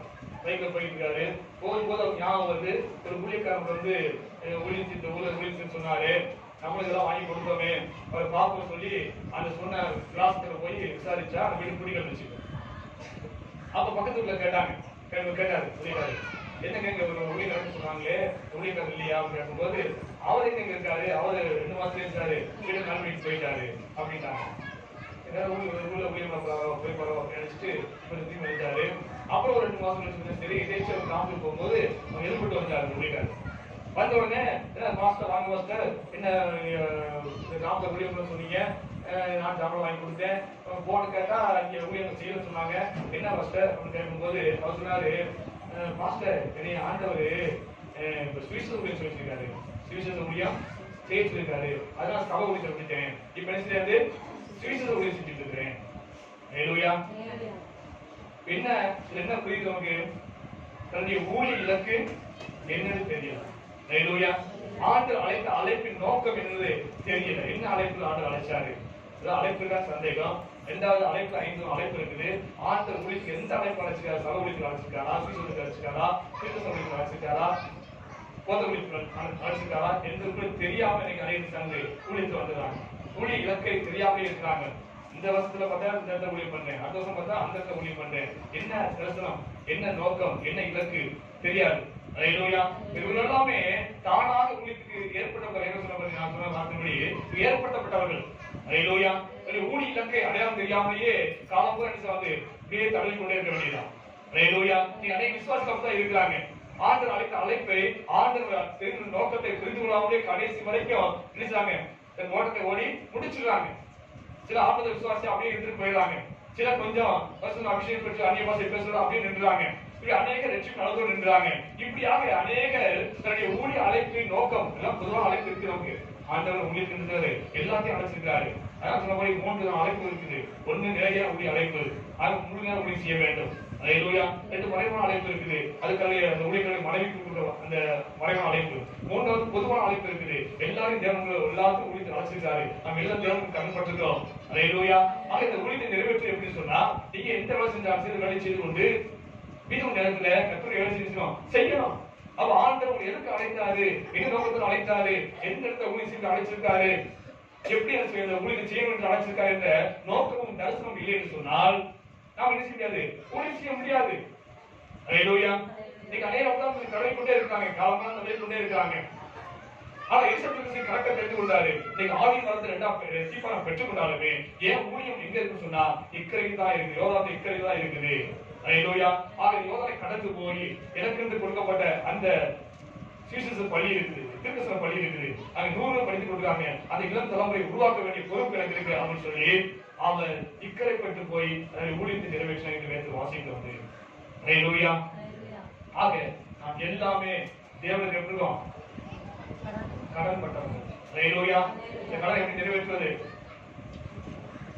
பைக்ல போயிட்டு இருக்காரு. போகும்போது அவர் ஞாபகம் வந்து ஒரு ஊழியக்காரர் வந்து இந்த ஊர்ல ஊழியம் சொன்னாரு, நம்மளுக்கு எல்லாம் வாங்கி கொடுத்தோமே, அவர் பார்ப்போம் சொல்லி அந்த சொன்ன கிளாஸ்ல போய் விசாரிச்சா அந்த வீடு குடி கட்டுச்சு. அப்ப பக்கத்து வீட்டுல கேட்டாரு ஊழியக்காரு, என்னங்க இங்க ஒரு ஊழியக்காரன்னு சொன்னாங்களே, ஊழியக்காரர் இல்லையா அப்படின்னு கேட்கும்போது, அவர் எங்க இருக்காரு, அவரு 2 மாசத்துல இருக்காரு, வீடு நாள் வீட்டுக்கு போயிட்டாரு அப்படின்ட்டாங்க. ஊர்ல ஊழியம் போய் பரவாயில்ல நினைச்சிட்டு திரும்பி வந்துட்டாரு. அப்புறம் ஒரு 2 மாசம் கழிச்சு சரி எதாச்சும் ஒரு கிராமத்துக்கு போகும்போது அவங்க எழுப்பிட்டு வந்தாரு ஊழியக்காரு. வந்த உடனே மாஸ்டர் வாங்க மாஸ்டர், என்ன கிராமத்துல ஊழியம் சொன்னீங்க, நான் ஜாமான் வாங்கி கொடுத்தேன், போன கேட்டா இங்க ஊழியம் செய்யணும்னு சொன்னாங்க, என்ன மாஸ்டர் அப்படின்னு கேட்கும்போது அவர் சொன்னாரு, மாஸ்டர் என்னைய ஆண்டவர் சுவிசேஷ ஊழியம் சொல்லியிருக்காரு, சுவிசேஷ ஊழியம் செய்ய சொல்லியிருக்காரு, அதனால சபை ஊழியத்தை விட்டுட்டேன், இப்ப என்ன செய்யாது சுவிசேஷ ஊழியம் செஞ்சுட்டு இருக்கிறேன். ஹல்லேலூயா. என்ன புரியுது நமக்கு, தன்னுடைய ஊழிய இலக்கு என்னன்னு தெரியல. ஹல்லேலூயா. ஆண்டவர் அழைத்த அழைப்பின் நோக்கம் என்னது தெரியல. என்ன அழைப்பு ஆண்டவர் அழைச்சாரு, அழைப்பு தான் சந்தேகம். 2வது அழைப்பு 5 அழைப்பு இருக்குது. ஆண்டவர் ஊழியத்துக்கு எந்த அழைப்பு அழைச்சிருக்காரு, சபை ஊழியத்துக்கு அழைச்சிருக்காரா, சுவிசேஷத்துக்கு அழைச்சிருக்காரா, தீர்க்கதரிசன ஊழியத்துக்கு அழைச்சிருக்காரா, போத ஊழியத்துக்கு அழைச்சிருக்காரா என்று தெரியாம இன்னைக்கு அனைத்து சந்தை ஊழியத்துக்கு வந்துடுறாங்க. ஊழிய இலக்கை தெரியாமலே இருக்கிறாங்க. இந்த வருஷத்துல பார்த்தா இந்த இடத்துல ஊழியம் பண்றேன், அடுத்த வருஷம் பார்த்தா அந்த இடத்துல ஊழியம் பண்றேன், என்ன தரிசனம், என்ன நோக்கம், என்ன இலக்கு தெரியாது. ஹல்லேலூயா. இவர்கள் எல்லாமே தானாக ஊழியத்துக்கு ஏற்பட்டவர்கள். என்ன சொன்ன நான் சொன்ன வார்த்தைப்படி ஏற்பட்டவர்கள். ஹல்லேலூயா. ஊழிய இலக்கை அடையாளம் தெரியாமலேயே காலம்பூரா வந்து இப்படியே தடவி கொண்டே இருக்க வேண்டியதான். ஹல்லேலூயா. நீங்க அநேக விசுவாசம் தான் இருக்கிறாங்க. ஆண்டவர் அழைத்த அழைப்பை, ஆண்டவர் தெரிந்த நோக்கத்தை புரிந்து கொள்ளாமலே கடைசி வரைக்கும் நினைச்சாங்க ஓட்டத்தை ஓடி முடிச்சிடுறாங்க. சில ஆபத்து விசுவாசி அப்படியே எடுத்துட்டு போயிடுறாங்க. சில கொஞ்சம் அபிஷேகம் பெற்று அந்நிய பாஷை பேசுறது அப்படியே நின்றுறாங்க. இப்படி அநேக ரட்சிப்பு நடந்து நின்றாங்க. இப்படியாக அநேக தன்னுடைய ஊழிய அழைப்பு நோக்கம் எல்லாம் பொதுவான அழைப்பு இருக்கு. நமக்கு ஆண்டவர் உங்களுக்கு இருந்தது எல்லாத்தையும் அழைச்சிருக்காரு. அதான் சொன்ன மாதிரி 3 அழைப்பு இருக்குது. 1 நேரடியான ஊழிய அழைப்பு, அது முழுமையாக ஊழியம் செய்ய வேண்டும். ஹல்லேலூயா. 2 மறைவான அழைப்பு இருக்குது. அதுக்காக அந்த ஊழியர்களை மனைவிக்கு அந்த மறைவான அழைப்பு. 3வது பொதுவான அழைப்பு இருக்குது. எல்லாரும் தேவனுக்கு எல்லாத்துக்கும் ஊழியத்தை அழைச்சிருக்காரு. நம்ம எல்லா தேவனுக்கு கண்பட்டிருக்கிறோம். ஹல்லேலூயா. ஆக இந்த ஊழியத்தை நிறைவேற்ற எப்படி சொன்னா, நீங்க எந்த வேலை செஞ்சாலும் வேலை செய்து கொண்டு மீண்டும் நேரத்துல கர்த்தர் வேலை செஞ்சோம் செய்யணும். அப்ப ஆண்டவர் எதுக்கு அழைத்தாரு, என்ன நோக்கத்தில் அழைத்தாரு, எந்த இடத்துல ஊழியம் செய்து அழைச்சிருக்காரு, எப்படி ஊழியத்தை செய்யணும் என்று அழைச்சிருக்காரு என்ற நோக்கமும் தரிசனம் இல்லை என்று சொன்னால் நாம என்ன செய்ய முடியாது, ஊழியம் செய்ய முடியாது. ஹல்லேலூயா. இன்னைக்கு அநேகம் தான் கடை கொண்டே இருக்காங்க, காலமாக கடை கொண்டே இருக்காங்க. ஆனா இயேசு கரெக்டா தெரிந்து கொண்டாரு. இன்னைக்கு ஆவியின் வரத்துல ரெண்டாம் சீப்பான பெற்றுக் கொண்டாலுமே ஏன் ஊழியம் எங்க இருக்குன்னு சொன்னா இக்கரையில் தான் இருக்கு, யோர்தானுக்கு இக்கரையில் தான் இருக்குது. ஹல்லேலூயா. ஆக யோர்தானை கடந்து போய் எனக்கு கொடுக்கப்பட்ட அந்த சீசஸ் பள்ளி இருக்குது, திருக்கசன பள்ளி இருக்குது, அங்க 100 படித்துக் கொடுக்குறாங்க. அந்த இளம் தலைமுறை உருவாக்க வேண்டிய பொறுப்பு எனக்கு இருக்கு அப்படின்னு சொல்லி அவன் இக்கரைப்பட்டு போய் ஊழியத்தை நிறைவேற்ற வேண்டிய வாசிக்க வந்து. ஹல்லேலூயா. ஆக நாம் எல்லாமே தேவனுக்கு எப்படி இருக்கோம், கடன் பட்டவங்க. ஹல்லேலூயா. இந்த கடன் எப்படி நிறைவேற்றுவது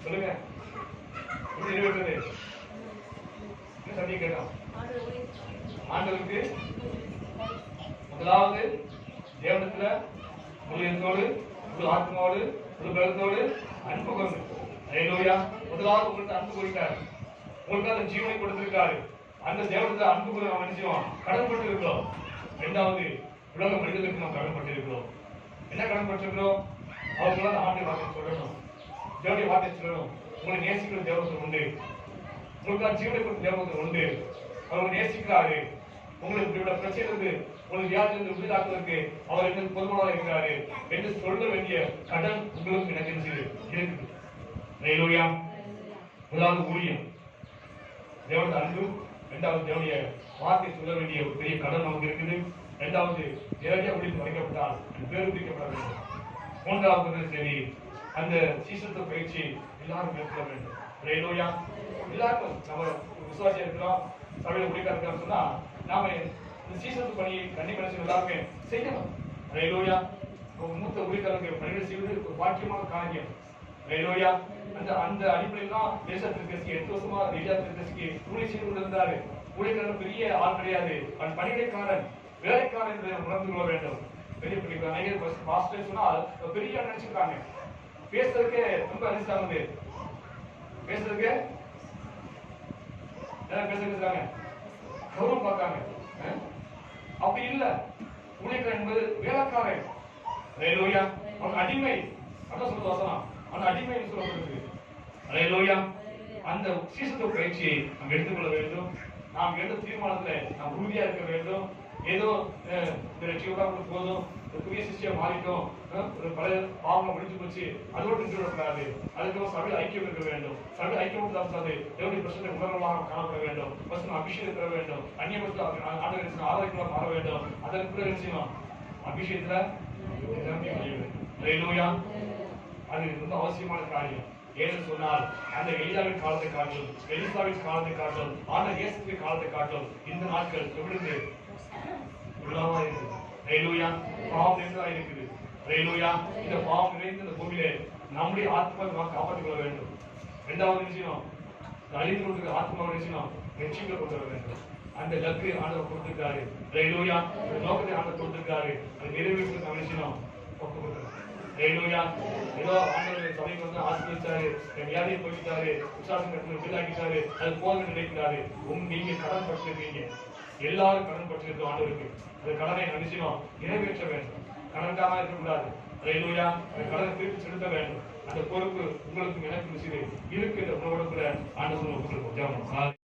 சொல்லுங்க, எப்படி நிறைவேற்றுவது? சத்தியம் கேட்கலாம். ஆண்டவருக்கு முதலாவது தேவனத்துல முழுத்தோடு, முழு ஆத்மாவோடு, முழு பலத்தோடு அன்பு கொண்டு. ஹல்லேலூயா. முதலாவது உங்களுக்கு அன்பு கொடுத்தாரு, உங்களுக்கு அந்த ஜீவனை கொடுத்திருக்காரு. அந்த தேவனத்துல அன்பு கூட நாம் நினைச்சோம் கடன் பட்டு இருக்கிறோம். இரண்டாவது உலக மனிதர்களுக்கு நாம் கடன் பட்டு இருக்கிறோம். என்ன கடன் பட்டிருக்கிறோம்? அவர்களால் ஆண்டு வார்த்தை சொல்லணும், தேவனுடைய வார்த்தை சொல்லணும். உங்களை நேசிக்கிற தேவத்தில் உண்டு, உங்களுக்கு ஜீவனை கொடுத்த தேவத்தில் உண்டு. அவர் நேசிக்கிறாரு. உங்களுக்கு இப்படிப்பட்ட பிரச்சனை இருந்து உங்களுக்கு வியாதியிலிருந்து விடுதலாக்குவதற்கு அவர் என்ன பொதுவாக இருக்கிறாரு என்று சொல்ல வேண்டிய கடன் உங்களுக்கு எனக்கு இருக்குது. ஹல்லேலூயா. முதலாவது ஊழியம் தேவனுடைய அன்பு, இரண்டாவது தேவனுடைய வார்த்தை சொல்ல வேண்டிய பெரிய கடன் நமக்கு இருக்குது. இரண்டாவது நேரடியாக ஊழியம் வரைக்கப்பட்டால் பேரு பிடிக்கப்பட வேண்டும். மூன்றாவது சரி அந்த சீசத்துவ பயிற்சி எல்லாரும் மேற்கொள்ள வேண்டும். ஹல்லேலூயா. எல்லாருக்கும் நம்ம விசுவாசியா இருக்கிறோம், சபையில ஊழியக்காரர் இருக்கிறோம் சொன்னா நாம இந்த சீசத்துவ பணியை கண்டிப்பாக எல்லாருமே செய்யணும். ஹல்லேலூயா. மூத்த ஊழியக்காரருக்கு பணிகள் செய்வது ஒரு பாக்கியமான காரியம். ஹல்லேலூயா. அந்த அடிப்படையில் தான் தேசத்திற்கு 8 வருஷமா தேசத்திற்கு ஊழியம் செய்து கொண்டிருந்தாரு. ஊழியக்காரர் பெரிய ஆள் கிடையாது, பணிகைக்காரன், வேலைக்காரன் என்று உணர்ந்து கொள்ள வேண்டும். பெரிய பாஸ்டர் சொன்னால் பெரிய நினைச்சிருக்காங்க, பேசுறதுக்கே ரொம்ப நினைச்சாங்க, பேசுறதுக்கு பேசுறாங்க, கௌரவம் பார்க்காங்க. அப்படி இல்ல, ஊழியக்காரன் என்பது வேலைக்காரன். ஹல்லேலூயா. அவன் அடிமை, அதான் சொல்றது வசனம், அந்த அடிமை சொல்லப்படுது. ஹல்லேலூயா. அந்த சீசத்துவ பயிற்சியை நாம் எடுத்துக்கொள்ள வேண்டும். நாம் எடுத்த தீர்மானத்துல நாம் உறுதியா இருக்க வேண்டும். ஏதோ போதும், புதிய சிஷ்யா மாறிட்டோம், ஒரு பழைய பாவம் முடிஞ்சு போச்சு, அதோடு நின்று விடக்கூடாது. அதுக்கு சபையில் ஐக்கியம் இருக்க வேண்டும். சபை ஐக்கியம் தான் தேவனுடைய பிரச்சனை உணர்வாக காணப்பட வேண்டும். அபிஷேகம் பெற வேண்டும். அந்நிய ஆண்டு ஆதரவுகளாக மாற வேண்டும். அதற்கு செய்யணும் அபிஷேகத்துல ஹல்லேலூயா. அது ரொம்ப அவசியமான காரியம். ஏன்னு சொன்னால் அந்த எலியாவின் காலத்தை காட்டும், எலிசாவின் காலத்தை காட்டும், ஆண்டவர் இயேசுவின் காலத்தை காட்டும் இந்த நாட்கள் எவ்வளவு விழாவா இருக்குது. ஹல்லேலூயா. பாவம் நிறைந்ததா இருக்குது. ஹல்லேலூயா. இந்த பாவம் நிறைந்த இந்த பூமியிலே நம்முடைய ஆத்மாவை நாம் காப்பாற்றிக் கொள்ள வேண்டும். இரண்டாவது விஷயம், அழிந்து கொண்டிருக்கிற ஆத்மாவை விஷயம் ரட்சிக்க கொண்டு வர வேண்டும். அந்த லக்கு ஆண்டவர் கொடுத்திருக்காரு. ஹல்லேலூயா. நோக்கத்தை ஆண்டவர் கொடுத்திருக்காரு. அது நிறைவேற்ற நம்ம விஷயம் ஒப்பு கொடுக்கிறார். ஹல்லேலூயா. ஏதோ ஆண்டவர் சபைக்கு வந்து ஆசீர்வதிச்சாரு, வியாதியை போயிட்டாரு, விசுவாசம் கட்டணம் விடுதலாக்கிட்டாரு, அது போக நினைக்கிறாரு. நீங்க கடன் பட்டிருக்கீங்க, எல்லாரும் கடன் பட்டிருக்கோம் ஆண்டவருக்கு. அந்த கடனை நினைச்சினோம் நிறைவேற்ற வேண்டும். கடன்காரா இருக்கக்கூடாது. ஹல்லேலூயா. அந்த கடனை திருப்பி செலுத்த வேண்டும். அந்த பொறுப்பு உங்களுக்கு எனக்கு இருக்கு. இந்த உணவோட கூட ஆண்டவர் உங்களுக்கு